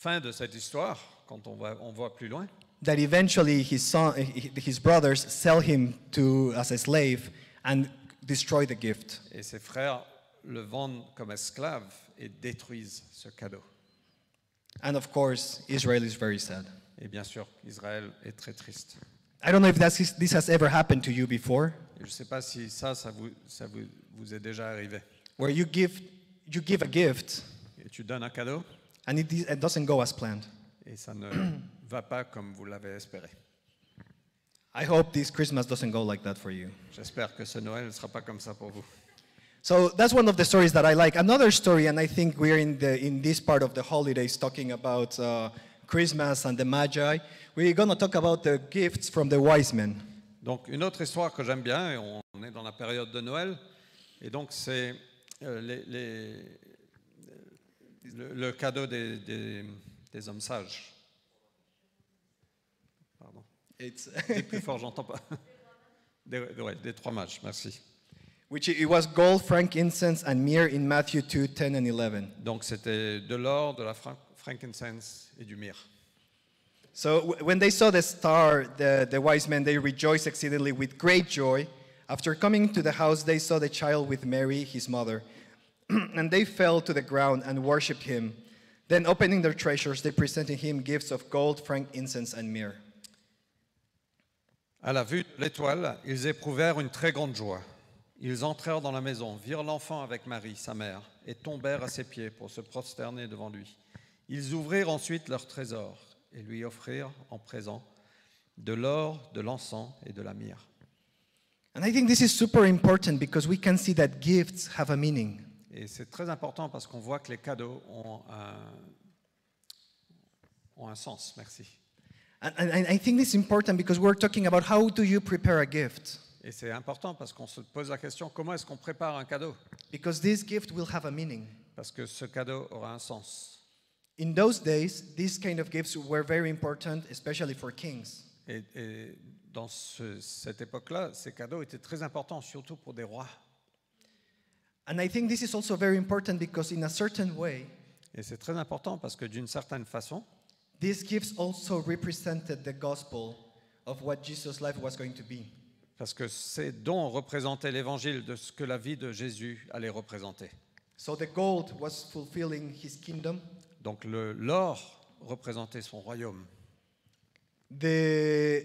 fin de cette histoire, quand on voit plus loin, That eventually his brothers sell him as a slave and destroy the gift. et ses frères le vendent comme esclave et détruisent ce cadeau. And of course, Israel is very sad. Et bien sûr, Israël est très triste. I don't know if this has ever happened to you before, Et je ne sais pas si ça vous est déjà arrivé. where you give a gift Et tu donnes un cadeau and it doesn't go as planned. et ça ne va pas comme vous l'avez espéré. I hope this Christmas doesn't go like that for you. J'espère que ce Noël ne sera pas comme ça pour vous. So that's one of the stories that I like. Another story, and I think we're in this part of the holidays talking about Christmas and the Magi. We're going to talk about the gifts from the wise men. Donc une autre histoire que j'aime bien, et on est dans la période de Noël, et donc c'est le cadeau des hommes sages. Pardon. Dis plus fort, j'entends pas. Des trois mages, merci. Which it was gold, frankincense, and myrrh in Matthew 2, 10 and 11. Donc c'était de l'or, de la frankincense et du myrrhe. So when they saw the star, the wise men, they rejoiced exceedingly with great joy. After coming to the house, they saw the child with Mary, his mother. And they fell to the ground and worshipped him. Then, opening their treasures, they presented him gifts of gold, frank, incense, and myrrh. À la vue de l'étoile, ils éprouvèrent une très grande joie. Ils entrèrent dans la maison, virent l'enfant avec Marie, sa mère, et tombèrent à ses pieds pour se prosterner devant lui. Ils ouvrirent ensuite leur trésor et lui offrirent en présent de l'or, de l'encens et de la myrrhe. And I think this is super important because we can see that gifts have a meaning. Et c'est très important parce qu'on voit que les cadeaux ont un sens. Merci. And I think this is important because we're talking about how do you prepare a gift? Et c'est important parce qu'on se pose la question, comment est-ce qu'on prépare un cadeau? Because this gift will have a meaning. Parce que ce cadeau aura un sens. In those days, these kind of gifts were very important, especially for kings. Et dans cette époque-là, ces cadeaux étaient très importants, surtout pour des rois. And I think this is also very important because in a certain way, Et c'est très important parce que d'une certaine façon, these gifts also represented the gospel of what Jesus' life was going to be. parce que ces dons représentaient l'évangile de ce que la vie de Jésus allait représenter. So the gold was fulfilling his kingdom. Donc l'or représentait son royaume. The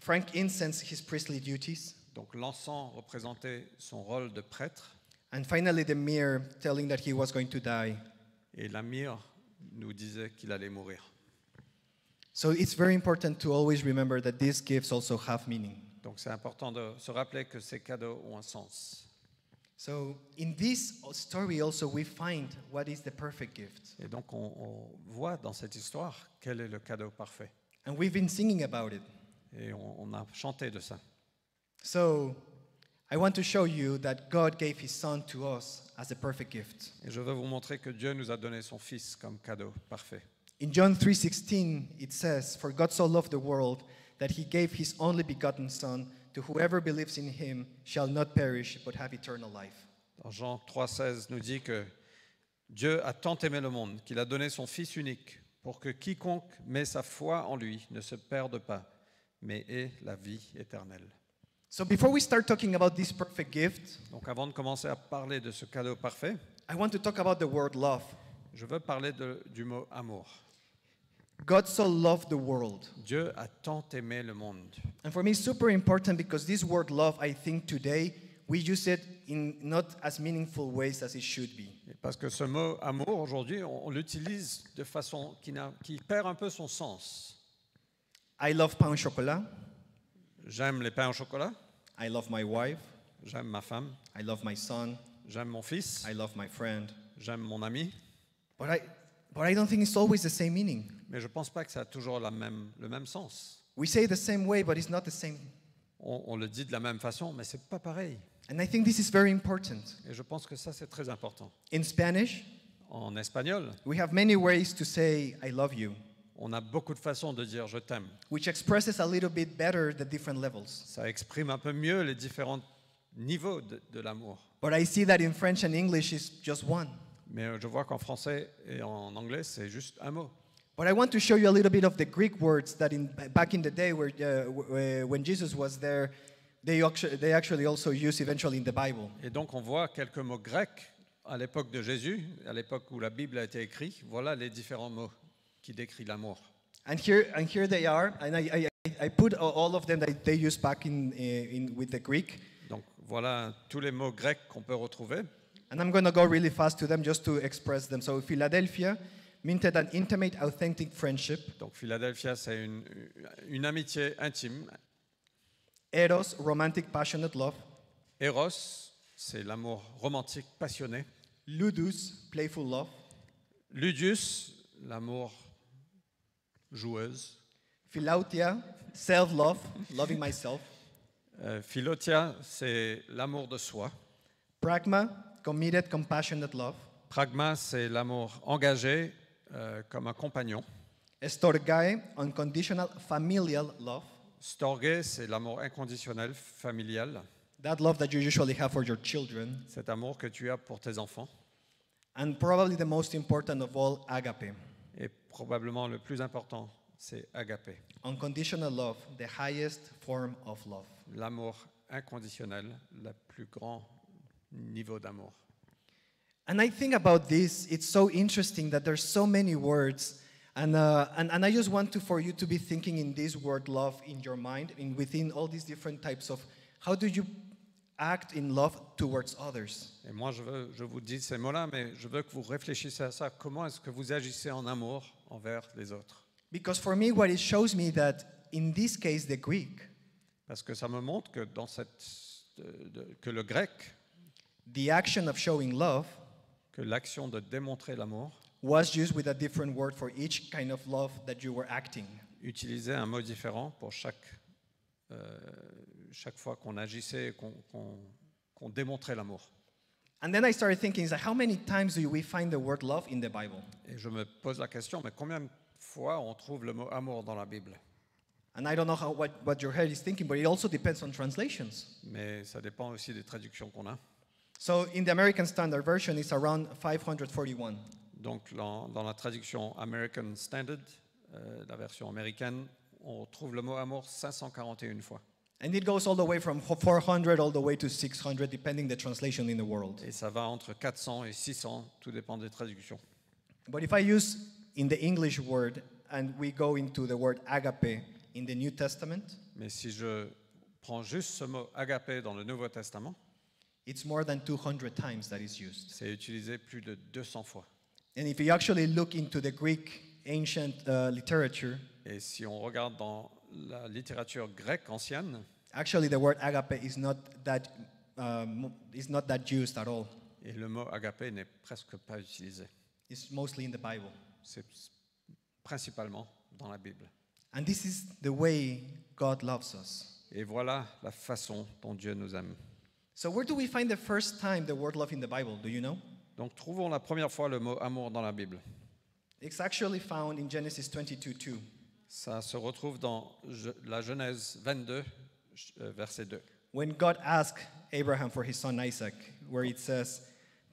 frankincense, his priestly duties. Donc l'encens représentait son rôle de prêtre And finally, the myrrh, telling that he was going to die. et la myrrhe nous disait qu'il allait mourir. So it's very important to always remember that these gifts also have meaning. Donc c'est important de se rappeler que ces cadeaux ont un sens. So in this story also we find what is the perfect gift. Et donc on voit dans cette histoire quel est le cadeau parfait. And we've been singing about it. Et on a chanté de ça. So I want to show you that God gave his son to us as a perfect gift. Et je veux vous montrer que Dieu nous a donné son Fils comme cadeau parfait. In John 3:16 it says, "For God so loved the world that he gave his only begotten son to whoever believes in him shall not perish but have eternal life." Dans Jean 3,16 nous dit que Dieu a tant aimé le monde qu'il a donné son Fils unique pour que quiconque met sa foi en lui ne se perde pas, mais ait la vie éternelle. So before we start talking about this perfect gift, Donc avant de commencer à parler de ce cadeau parfait, I want to talk about the word love. je veux parler du mot amour. God so loved the world. Dieu a tant aimé le monde. And for me, it's super important because this word love, I think today, we use it in not as meaningful ways as it should be. Et parce que ce mot amour, aujourd'hui, on l'utilise de façon qui perd un peu son sens. I love pain au chocolat. J'aime les pains au chocolat, I love my wife. j'aime ma femme, I love my son. j'aime mon fils, I love my friend. j'aime mon ami, But I don't think it's always the same meaning. mais je ne pense pas que ça a toujours le même sens. We say it the same way, but it's not the same. On le dit de la même façon, mais ce n'est pas pareil. And I think this is very important. Et je pense que ça, c'est très important. In Spanish, En espagnol, we have many ways to say I love you, on a beaucoup de façons de dire je t'aime. which expresses a little bit better the different levels. Ça exprime un peu mieux les différents niveaux de l'amour. But I see that in French and English is just one. Mais je vois qu'en français et en anglais, c'est juste un mot. But I want to show you a little bit of the Greek words that back in the day when Jesus was there, they actually also used eventually in the Bible. Et donc on voit quelques mots grecs à l'époque de Jésus, à l'époque où la Bible a été écrite. Voilà les différents mots qui décrivent l'amour. And here they are, and I put all of them that they used back with the Greek. Donc voilà tous les mots grecs qu'on peut retrouver. And I'm going to go really fast to them just to express them. So Philadelphia minted an intimate, authentic friendship. Donc Philadelphia, c'est une amitié intime. Eros, romantic, passionate love. Eros, c'est l'amour romantique, passionné. Ludus, playful love. Ludius, l'amour joueuse. Philautia, self-love, loving myself. Philotia, c'est l'amour de soi. Pragma, committed, compassionate love. Pragma, c'est l'amour engagé comme un compagnon. Storgae, unconditional, familial love. Storge, c'est l'amour inconditionnel, familial. That love that you usually have for your children. Cet amour que tu as pour tes enfants. And probably the most important of all, agape. Et probablement le plus important, c'est agapé. Unconditional love, the highest form of love. L'amour inconditionnel, le plus grand niveau d'amour. And I think about this, it's so interesting that there's so many words. And I just want for you to be thinking in this word love in your mind, within all these different types of, how do you act in love towards others? Et moi, je vous dis ces mots-là, mais je veux que vous réfléchissiez à ça. Comment est-ce que vous agissez en amour envers les autres? Because for me, what it shows me that in this case, the Greek, Parce que ça me montre que que le grec, the action of showing love que l'action de démontrer l'amour was used with a different word for each kind of love that you were acting. utilisait un mot différent pour chaque fois qu'on agissait et qu'on démontrait l'amour. And then I started thinking, how many times do we find the word love in the Bible? Et je me pose la question, mais combien de fois on trouve le mot amour dans la Bible? And I don't know what your head is thinking, but it also depends on translations. Mais ça dépend aussi des traductions qu'on a. So in the American Standard Version, it's around 541. Donc dans la traduction American Standard, la version américaine, on trouve le mot amour 541 fois. And it goes all the way from 400 all the way to 600, depending the translation in the world. Et ça va entre 400 et 600, tout dépend des traductions. But if I use in the English word, and we go into the word agape in the New Testament, Mais si je prends juste ce mot agapé dans le Nouveau Testament, it's more than 200 times that is used. c'est utilisé plus de 200 fois. And if you actually look into the Greek ancient literature, Et si on regarde dans la littérature grecque ancienne, actually the word agape is not that used at all. et le mot agapé n'est presque pas utilisé. It's mostly in the Bible. C'est principalement dans la Bible. And this is the way God loves us. Et voilà la façon dont Dieu nous aime. So where do we find the first time the word love in the Bible? Do you know? Donc trouvons la première fois le mot amour dans la Bible. It's actually found in Genesis 22:2. Ça se retrouve dans la Genèse 22, verset 2. When God asked Abraham for his son Isaac, where it says,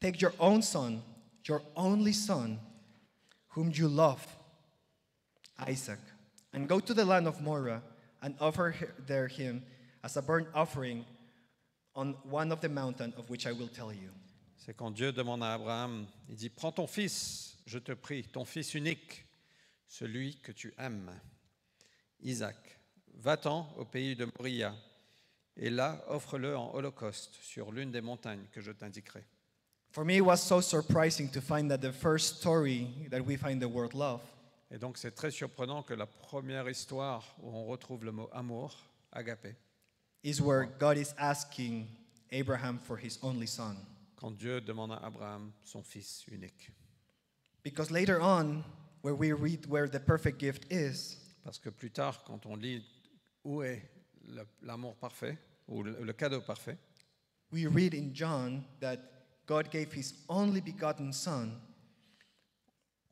"Take your own son, your only son, whom you love, Isaac, and go to the land of Moriah and offer there him as a burnt offering on one of the mountains of which I will tell you." C'est quand Dieu demande à Abraham, il dit, prends ton fils, je te prie, ton fils unique, celui que tu aimes, Isaac. Va-t'en au pays de Moria, et là, offre-le en holocauste sur l'une des montagnes que je t'indiquerai. For me, it was so surprising to find that the first story that we find the word love Et donc c'est très surprenant que la première histoire où on retrouve le mot amour, agapé, is where God is asking Abraham for his only son. quand Dieu demande à Abraham son fils unique. Because later on, where we read where the perfect gift is, Parce que plus tard, quand on lit où est l'amour parfait, ou le cadeau parfait, we read in John that God gave his only begotten son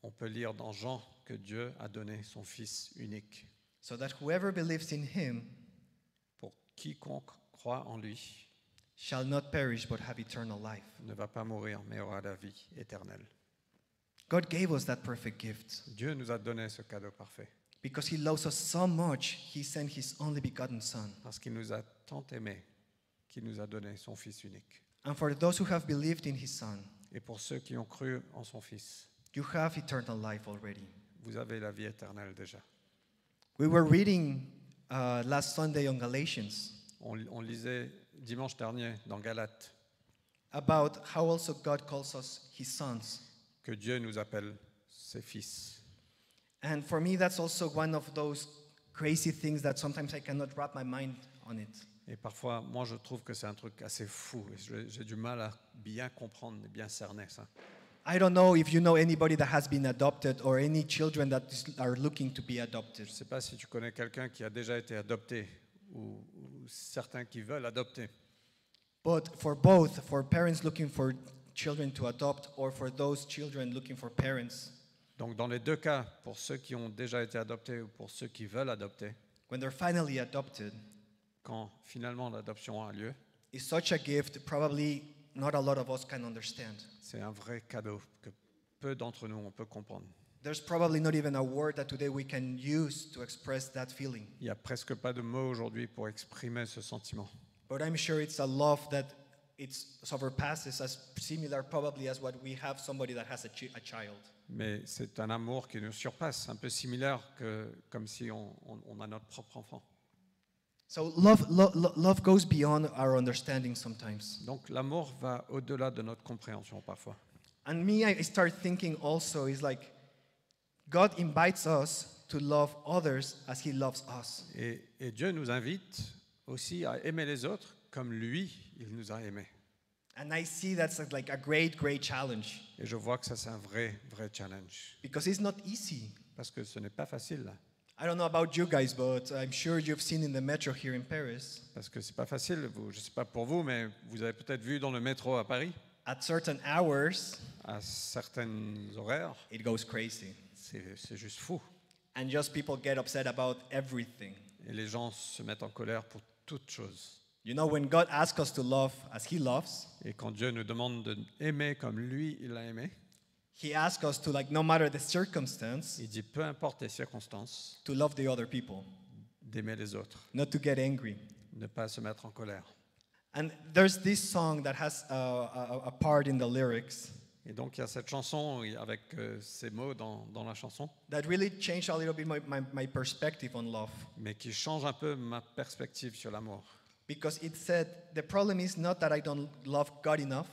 on peut lire dans Jean que Dieu a donné son fils unique so that whoever believes in him pour quiconque croit en lui shall not perish but have eternal life. ne va pas mourir mais aura la vie éternelle. God gave us that perfect gift. Dieu nous a donné ce cadeau parfait Because he loves us so much, he sent his only begotten son. parce qu'il nous a tant aimés qu'il nous a donné son fils unique. And for those who have believed in his son, Et pour ceux qui ont cru en son fils, you have eternal life already. vous avez la vie éternelle déjà. We were reading last Sunday on Galatians On lisait dimanche dernier dans Galates about how also God calls us his sons. que Dieu nous appelle ses fils. And for me, that's also one of those crazy things that sometimes I cannot wrap my mind on it. Et parfois, moi, je trouve que c'est un truc assez fou. Et j'ai du mal à bien comprendre et bien cerner ça. I don't know if you know anybody that has been adopted or any children that are looking to be adopted. Je ne sais pas si tu connais quelqu'un qui a déjà été adopté ou certains qui veulent adopter. But for both, for parents looking for children to adopt or for those children looking for parents, Donc, dans les deux cas, pour ceux qui ont déjà été adoptés ou pour ceux qui veulent adopter, when they're finally adopted, quand finalement l'adoption a lieu, is such a gift probably not a lot of us can understand. c'est un vrai cadeau que peu d'entre nous on peut comprendre. There's probably not even a word that today we can use to express that feeling. Il n'y a presque pas de mots aujourd'hui pour exprimer ce sentiment. But I'm sure it's a love that it surpasses as similar probably as what we have somebody that has a child. Mais c'est un amour qui nous surpasse, un peu similaire que comme si on a notre propre enfant. So love goes beyond our understanding sometimes. Donc l'amour va au-delà de notre compréhension parfois. And me, I start thinking also is like God invites us to love others as he loves us. Et Dieu nous invite aussi à aimer les autres comme lui, il nous a aimés. And I see that's like a great challenge Et je vois que ça, c'est un vrai challenge. because it's not easy. Parce que ce n'est pas facile. I don't know about you guys, but I'm sure you've seen in the metro here in Paris, Parce que c'est pas facile. Je ne sais pas pour vous, mais vous avez peut-être vu dans le métro à Paris, at certain hours, à certains horaires, it goes crazy. c'est juste fou. And just people get upset about everything. Et les gens se mettent en colère pour toutes choses. You know, when God asks us to love as he loves, Et quand Dieu nous demande d'aimer comme lui, il a aimé, he asks us to, like, no matter the circumstance, il dit peu importe les circonstances, to love the other people, d'aimer les autres, not to get angry. ne pas se mettre en colère. And there's this song that has a part in the lyrics Et donc il y a cette chanson avec ces mots dans la chanson, that really changed a little bit my perspective on love. mais qui change un peu ma perspective sur l'amour. Because it said, the problem is not that I don't love God enough,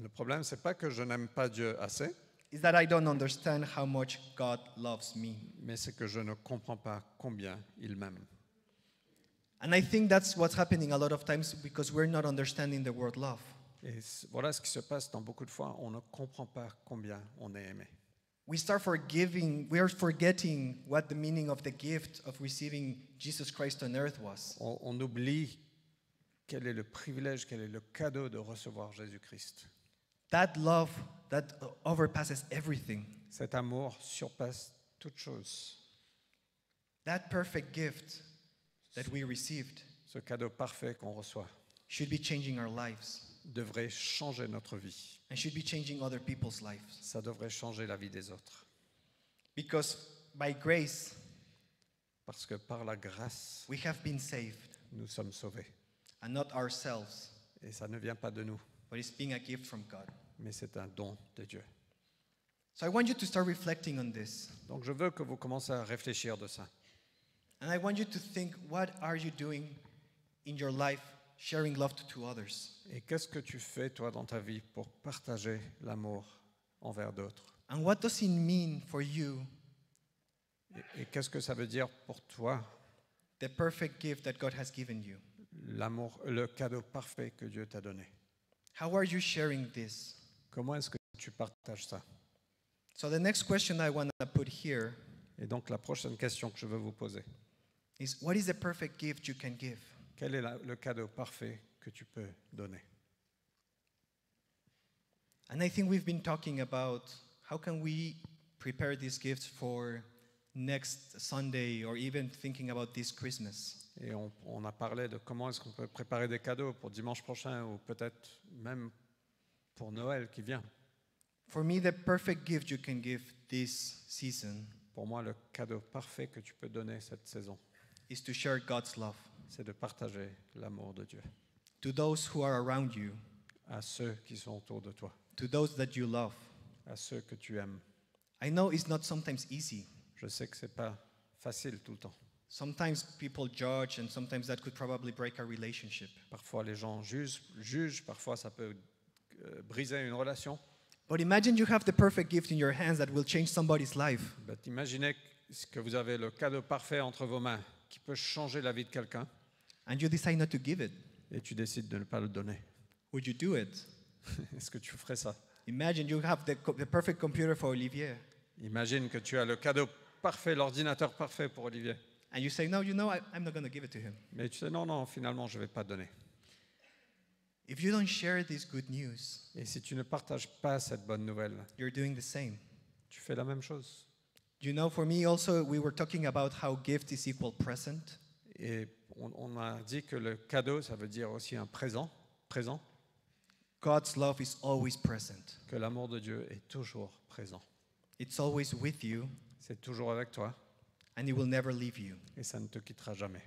Le problème, c'est pas que je n'aime pas Dieu assez, it's that I don't understand how much God loves me. mais c'est que je ne comprends pas combien il m'aime. And I think that's what's happening a lot of times because we're not understanding the word love. Et voilà ce qui se passe dans beaucoup de fois, on ne comprend pas combien on est aimé. We are forgetting what the meaning of the gift of receiving Jesus Christ on earth was. On oublie quel est le privilège, quel est le cadeau de recevoir Jésus-Christ. That love that overpasses everything. Cet amour surpasse toute chose. That perfect gift that we received Ce cadeau parfait qu'on reçoit should be changing our lives devrait changer notre vie. and should be changing other people's lives. Ça devrait changer la vie des autres. Because by grace, Parce que par la grâce, we have been saved, nous sommes sauvés. and not ourselves, Et ça ne vient pas de nous, but it's being a gift from God. mais c'est un don de Dieu. So I want you to start reflecting on this. Donc je veux que vous commenciez à réfléchir de ça. And I want you to think, what are you doing in your life sharing love to others? Et qu'est-ce que tu fais, toi, dans ta vie pour partager l'amour envers d'autres? And what does it mean for you, Et qu'est-ce que ça veut dire pour toi, the perfect gift that God has given you? l'amour, le cadeau parfait que Dieu t'a donné? How are you sharing this? Comment est-ce que tu partages ça? So the next question I want to put here Et donc la prochaine question que je veux vous poser, is, what is the perfect gift you can give? quel est le cadeau parfait que tu peux donner? And I think we've been talking about how can we prepare these gifts for next Sunday or even thinking about this Christmas. Et on a parlé de comment est-ce qu'on peut préparer des cadeaux pour dimanche prochain ou peut-être même pour Noël qui vient. For me, the perfect gift you can give this season Pour moi, le cadeau parfait que tu peux donner cette saison, is to share God's love c'est de partager l'amour de Dieu to those who are around you, à ceux qui sont autour de toi, to those that you love. à ceux que tu aimes. I know it's not sometimes easy. Je sais que c'est pas facile tout le temps. Sometimes people judge, and sometimes that could probably break a relationship. Parfois, les gens jugent, parfois ça peut briser une relation. But imagine you have the perfect gift in your hands that will change somebody's life. But imaginez que vous avez le cadeau parfait entre vos mains qui peut changer la vie de quelqu'un And you decide not to give it. et tu décides de ne pas le donner. Would you do it? Est-ce que tu ferais ça? Imagine you have the perfect computer for Olivier, Imagine que tu as le cadeau parfait, l'ordinateur parfait pour Olivier. and you say, no, I'm not going to give it to him. Mais tu sais, non, finalement, je ne vais pas donner. If you don't share this good news, Et si tu ne partages pas cette bonne nouvelle, you're doing the same. tu fais la même chose. You know, for me also, we were talking about how gift is equal present. Et on a dit que le cadeau, ça veut dire aussi un présent, God's love is always present. que l'amour de Dieu est toujours présent. It's always with you, C'est toujours avec toi and it will never leave you. et ça ne te quittera jamais.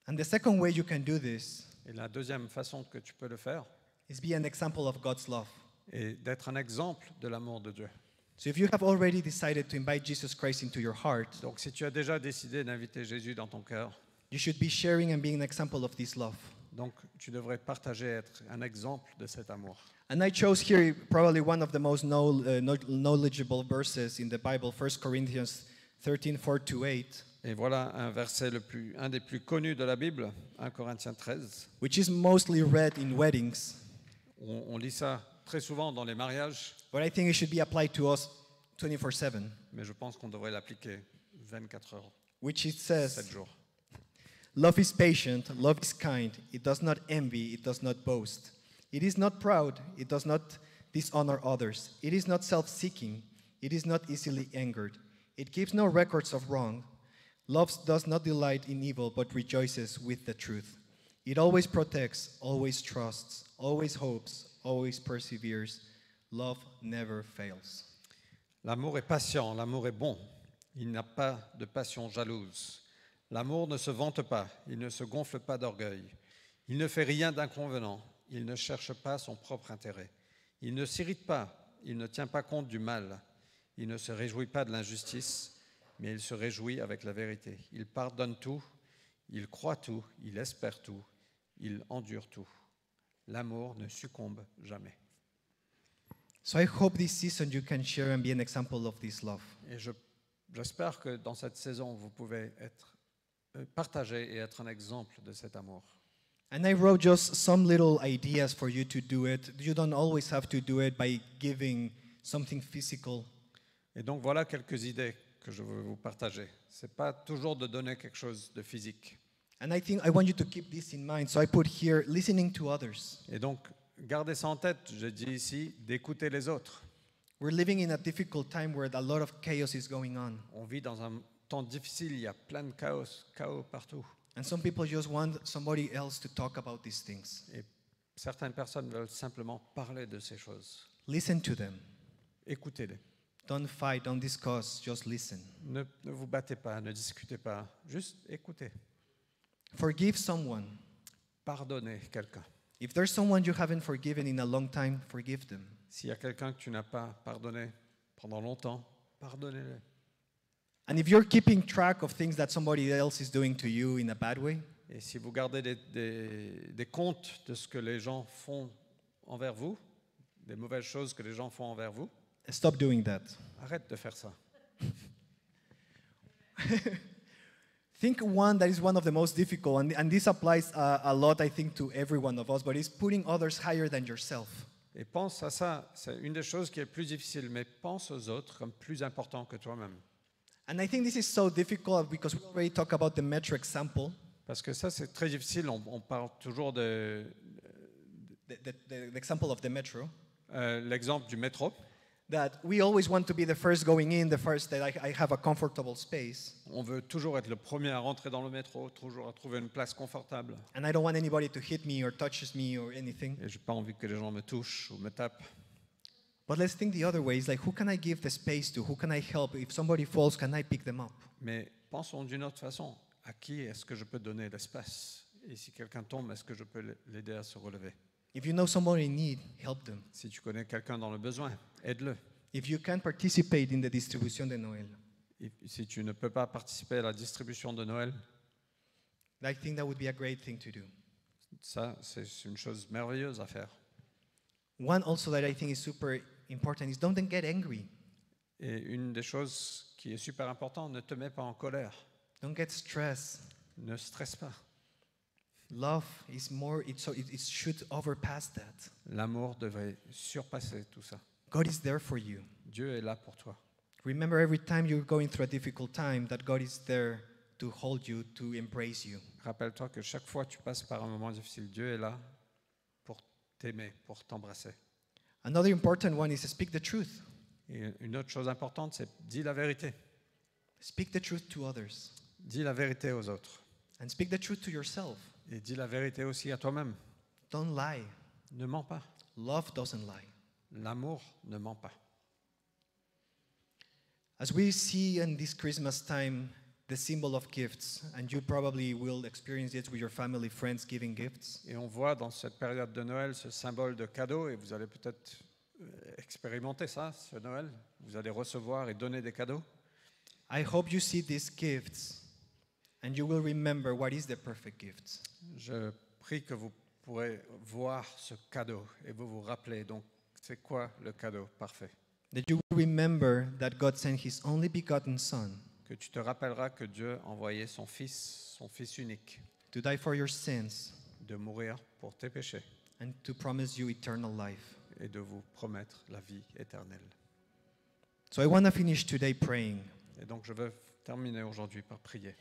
And the second way you can do this Et la deuxième façon que tu peux le faire is be an example of God's love. est d'être un exemple de l'amour de Dieu. So if you have already decided to invite Jesus Christ into your heart, Donc si tu as déjà décidé d'inviter Jésus dans ton cœur, you should be sharing and being an example of this love. donc tu devrais partager, être un exemple de cet amour. And I chose here probably one of the most knowledgeable verses in the Bible, 1 Corinthians 13, 4-8, Et voilà un verset un des plus connus de la Bible, 1 Corinthiens 13. which is mostly read in weddings, On lit ça très souvent dans les mariages, but I think it should be applied to us 24/7, mais je pense qu'on devrait l'appliquer 24 heures, which it 7 says, jours. love is patient, love is kind, it does not envy, it does not boast. It is not proud, it does not dishonor others. It is not self-seeking, it is not easily angered. It keeps no records of wrong. Love does not delight in evil, but rejoices with the truth. It always protects, always trusts, always hopes, always perseveres. Love never fails. L'amour est patient, l'amour est bon. Il n'a pas de passion jalouse. L'amour ne se vante pas, il ne se gonfle pas d'orgueil. Il ne fait rien d'inconvenant, il ne cherche pas son propre intérêt. Il ne s'irrite pas, il ne tient pas compte du mal. Il ne se réjouit pas de l'injustice, mais il se réjouit avec la vérité. Il pardonne tout, il croit tout, il espère tout, il endure tout. L'amour ne succombe jamais. So I hope this season you can share and be an example of this love. Et j'espère que dans cette saison, vous pouvez partager et être un exemple de cet amour. And I wrote just some little ideas for you to do it. You don't always have to do it by giving something physical. Et donc voilà quelques idées que je veux vous partager. Ce n'est pas toujours de donner quelque chose de physique. And I think I want you to keep this in mind. So I put here listening to others. Et donc, gardez ça en tête, je dis ici, d'écouter les autres. We're living in a difficult time where a lot of chaos is going on. On vit dans un temps difficile, il y a plein de chaos partout. And some people just want somebody else to talk about these things. Et certaines personnes veulent simplement parler de ces choses. Listen to them. Écoutez-les. Don't fight, don't discuss, just listen. Ne vous battez pas, ne discutez pas, juste écoutez. Forgive someone. Pardonnez quelqu'un. If there's someone you haven't forgiven in a long time, forgive them. S'il y a quelqu'un que tu n'as pas pardonné pendant longtemps, pardonnez-le. And if you're keeping track of things that somebody else is doing to you in a bad way, Et si vous gardez des comptes de ce que les gens font envers vous, des mauvaises choses que les gens font envers vous, stop doing that. arrête de faire ça. Think one that is one of the most difficult, and this applies a lot, I think, to every one of us, but it's putting others higher than yourself. Et pense à ça, c'est une des choses qui est plus difficile, mais pense aux autres comme plus important que toi-même. And I think this is so difficult because we already talked about the metro example, Parce que ça, c'est très difficile, on parle toujours de the example of the metro, l'exemple du métro. that we always want to be the first going in, the first that I have a comfortable space, On veut toujours être le premier à rentrer dans le métro, toujours à trouver une place confortable. and I don't want anybody to hit me or touches me or anything. Et je n'ai pas envie que les gens me touchent ou me tapent. But let's think the other way. It's like, who can I give the space to? Who can I help? If somebody falls, can I pick them up? Mais pensons d'une autre façon. À qui est-ce que je peux donner l'espace? Et si quelqu'un tombe, est-ce que je peux l'aider à se relever? If you know somebody in need, help them. Si tu connais quelqu'un dans le besoin, aide-le. If you can participate in the distribution de Noel, Et si tu ne peux pas participer à la distribution de Noël, I think that would be a great thing to do. ça, c'est une chose merveilleuse à faire. One also that I think is super important is don't get angry. Et une des choses qui est super importante, ne te mets pas en colère. Don't get stressed. Ne stresse pas. Love is more, it should overpass that. L'amour devrait surpasser tout ça. God is there for you. Dieu est là pour toi. Remember every time you're going through a difficult time that God is there to hold you, to embrace you. Rappelle-toi que chaque fois que tu passes par un moment difficile, Dieu est là pour t'aimer, pour t'embrasser. Another important one is speak the truth. Et une autre chose importante, c'est dis la vérité. Speak the truth to others. Dis la vérité aux autres. And speak the truth to yourself. Et dis la vérité aussi à toi-même. Don't lie. Ne mens pas. Love doesn't lie. L'amour ne ment pas. As we see in this Christmas time, the symbol of gifts, and you probably will experience it with your family, friends giving gifts. Et on voit dans cette période de Noël ce symbole de cadeau, et vous allez peut-être expérimenter ça, ce Noël. Vous allez recevoir et donner des cadeaux. I hope you see these gifts and you will remember what is the perfect gift. Je prie que vous pourrez voir ce cadeau et vous vous rappelez donc c'est quoi le cadeau parfait. That you will remember that God sent His only begotten Son Que tu te rappelleras que Dieu a envoyé son Fils unique, to die for your sins de mourir pour tes péchés and to promise you eternal life. et de vous promettre la vie éternelle. So I want to finish today praying. Et donc je veux terminer aujourd'hui par prier.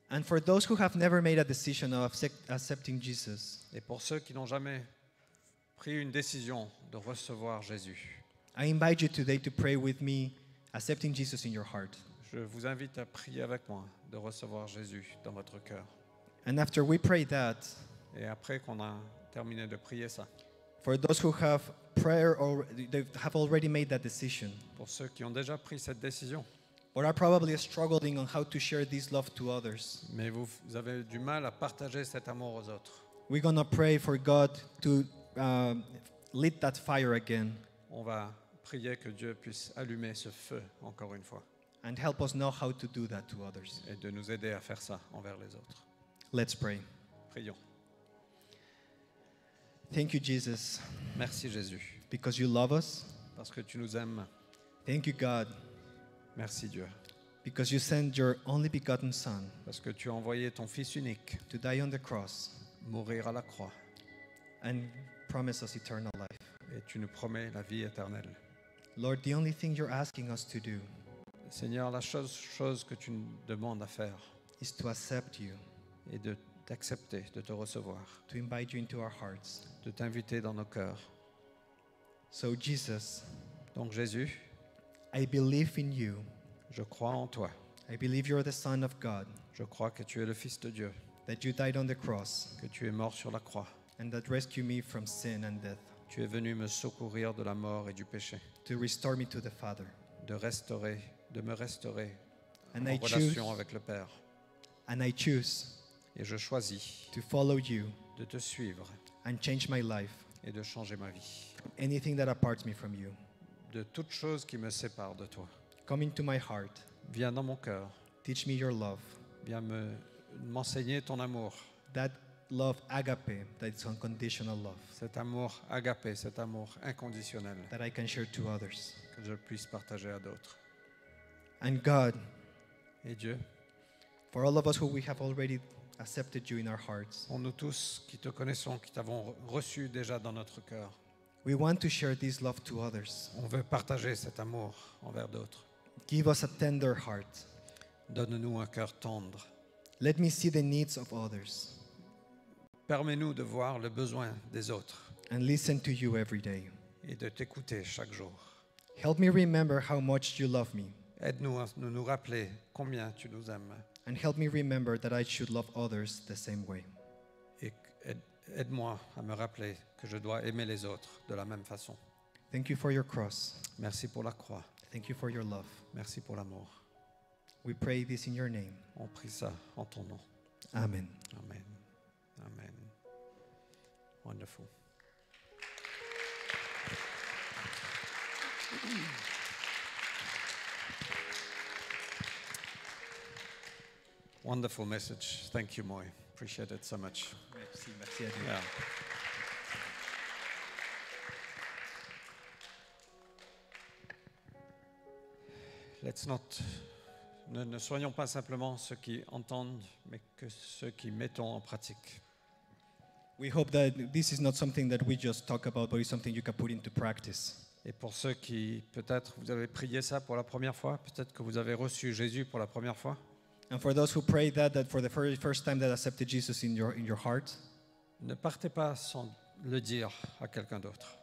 And for those who have never made a decision of accepting Jesus, Et pour ceux qui n'ont jamais pris une décision de recevoir Jésus, I invite you today to pray with me, accepting Jesus in your heart. je vous invite à prier avec moi de recevoir Jésus dans votre cœur. And after we pray that, Et après qu'on a terminé de prier ça, for those who have prayer or they have already made that decision, pour ceux qui ont déjà pris cette décision, or are probably struggling on how to share this love to others, mais vous avez du mal à partager cet amour aux autres, we're going to pray for God to lit that fire again on va prier que Dieu puisse allumer ce feu encore une fois and help us know how to do that to others. et de nous aider à faire ça envers les autres. Let's pray. Prions. Thank you, Jesus, Merci Jésus, because you love us. parce que tu nous aimes. Thank you, God, Merci Dieu, because you sent your only begotten Son parce que tu as envoyé ton Fils unique to die on the cross mourir à la croix and promise us eternal life. et tu nous promets la vie éternelle. Lord, the only thing you're asking us to do Seigneur, la chose que tu nous demandes à faire is to accept you, est de t'accepter, de te recevoir, to invite you into our hearts. de t'inviter dans nos cœurs. So, Jesus, Donc Jésus, I believe in you. je crois en toi. I believe you're the Son of God, Je crois que tu es le Fils de Dieu, that you died on the cross que tu es mort sur la croix. and that rescued me from sin and death, Tu es venu me secourir de la mort et du péché, to restore me to the Father. de me restaurer And en I choose, relation avec le Père. and I choose Et je choisis to follow you de te suivre and change my life et de changer ma vie. from anything that aparts me from you. De toute chose qui me sépare de toi. Come into my heart. Viens dans mon cœur, Teach me your love. viens m'enseigner ton amour. That love, agape, that is unconditional love, Cet amour agapé, cet amour inconditionnel that I can share to others. que je puisse partager à d'autres. And God, Et Dieu, for all of us who we have already accepted you in our hearts, pour nous tous qui te connaissons, qui t'avons reçu déjà dans notre cœur, we want to share this love to others. on veut partager cet amour envers d'autres. Give us a tender heart. Donne-nous un cœur tendre. Let me see the needs of others Permets-nous de voir le besoin des autres and listen to you every day. et de t'écouter chaque jour. Help me remember how much you love me, Aide-nous à nous rappeler combien tu nous aimes and help me remember that I should love others the same way. et aide-moi à me rappeler que je dois aimer les autres de la même façon. Thank you for your cross. Merci pour la croix. Thank you for your love. Merci pour l'amour. We pray this in your name. On prie ça en ton nom. Amen. Amen. Amen. Wonderful. Wonderful message. Thank you, Moy. Appreciate it so much. Merci, merci à Dieu. Yeah. Let's not, ne soyons pas simplement ceux qui entendent, mais que ceux qui mettons en pratique. We hope that this is not something that we just talk about, but it's something you can put into practice. Et pour ceux qui, peut-être, vous avez prié ça pour la première fois, peut-être que vous avez reçu Jésus pour la première fois, And for those who pray that for the very first time that accepted Jesus in your heart, ne partez pas sans le dire à quelqu'un d'autre.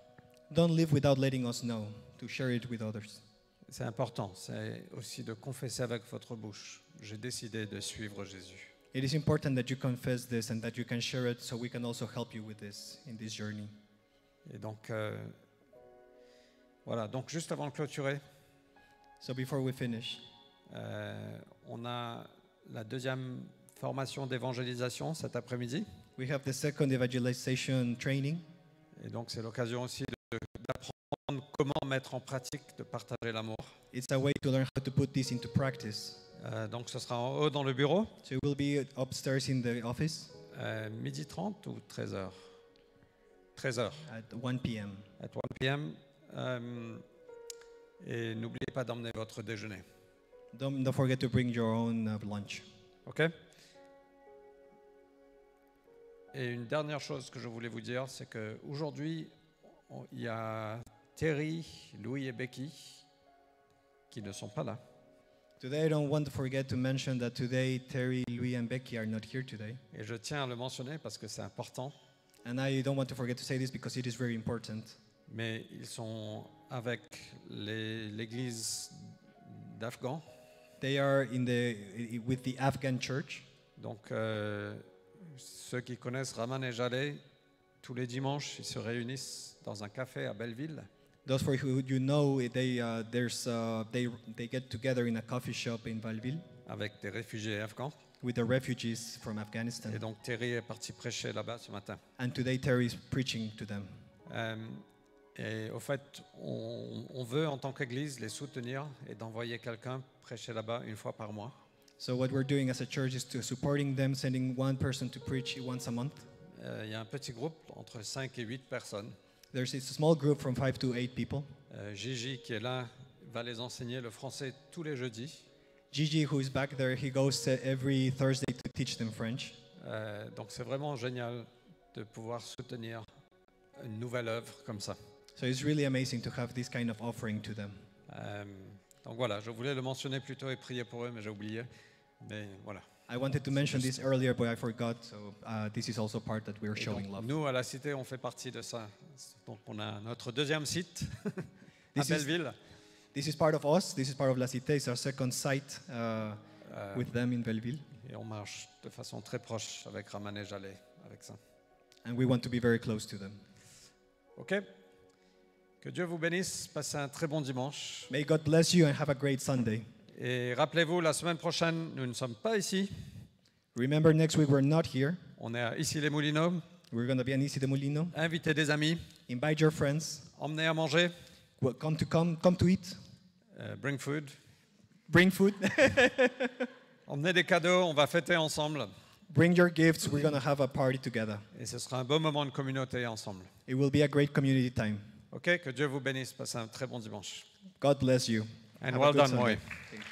don't live without letting us know, to share it with others. C'est important, c'est aussi de confesser avec votre bouche. J'ai décidé de suivre Jésus. It is important that you confess this and that you can share it so we can also help you with this in this journey. Et donc, voilà, donc juste avant de clôturer, So before we finish, On a la deuxième formation d'évangélisation cet après-midi. We have the second evangelization training. Et donc, c'est l'occasion aussi d'apprendre comment mettre en pratique, de partager l'amour. It's a way to learn how to put this into practice. Donc, ce sera en haut dans le bureau, So it will be upstairs in the office 12h30 ou 13h 13h, at 1 p.m. at 1 p.m. Et n'oubliez pas d'emmener votre déjeuner. Don't forget to bring your own lunch. OK? Et une dernière chose que je voulais vous dire, c'est qu'aujourd'hui, il y a Terry, Louis et Becky qui ne sont pas là. Today, I don't want to forget to mention that today Terry, Louis, and Becky are not here today. Et je tiens à le mentionner parce que c'est important. And I don't want to forget to say this because it is very important. Mais ils sont avec l'église d'Afghan. They are with the Afghan church. Donc, ceux qui connaissent Raman et Jaleh, tous les dimanches, ils se réunissent dans un café à Belleville. Those for who you know, they get together in a coffee shop in Valville Avec des réfugiés afghans. with the refugees from Afghanistan. Et donc Terry est parti prêcher là-bas ce matin. And today Terry is preaching to them. Et au fait, on veut en tant qu'Église les soutenir et d'envoyer quelqu'un prêcher là-bas une fois par mois. So what we're doing as a church is to supporting them, sending one person to preach once a month. Il y a un petit groupe entre 5 et 8 personnes. There's a small group from 5 to 8 people. Gigi qui est là va les enseigner le français tous les jeudis. Gigi, who is back there, he goes every Thursday to teach them French. Donc c'est vraiment génial de pouvoir soutenir une nouvelle œuvre comme ça. So it's really amazing to have this kind of offering to them. Donc voilà, je voulais le mentionner plus tôt et prier pour eux, mais j'ai oublié. Mais voilà. I wanted to mention this earlier, but I forgot. So this is also part that we're Et showing donc, love. nous, à la Cité, on fait partie de ça. Donc on a notre deuxième site à This is- Belleville. This is part of us. This is part of La Cité. It's our second site with them in Belleville. Et on marche de façon très proche avec Raman et Jaleh, avec ça. And we want to be very close to them. OK? Que Dieu vous bénisse. Passez un très bon dimanche. May God bless you and have a great Sunday. Et rappelez-vous, la semaine prochaine, nous ne sommes pas ici. Remember, next week we're not here. On est à Issy-les-Moulineaux. We're going to be at Issy de Molino. Invitez des amis. Invite your friends. Emmenez à manger. Come to eat. Bring food. Bring food. Emmenez des cadeaux. On va fêter ensemble. Bring your gifts. We're going to have a party together. Et ce sera un beau moment de communauté ensemble. It will be a great community time. OK? Que Dieu vous bénisse. Passez un très bon dimanche. God bless you. And Have a well good done, Sunday. Moy. Thank you.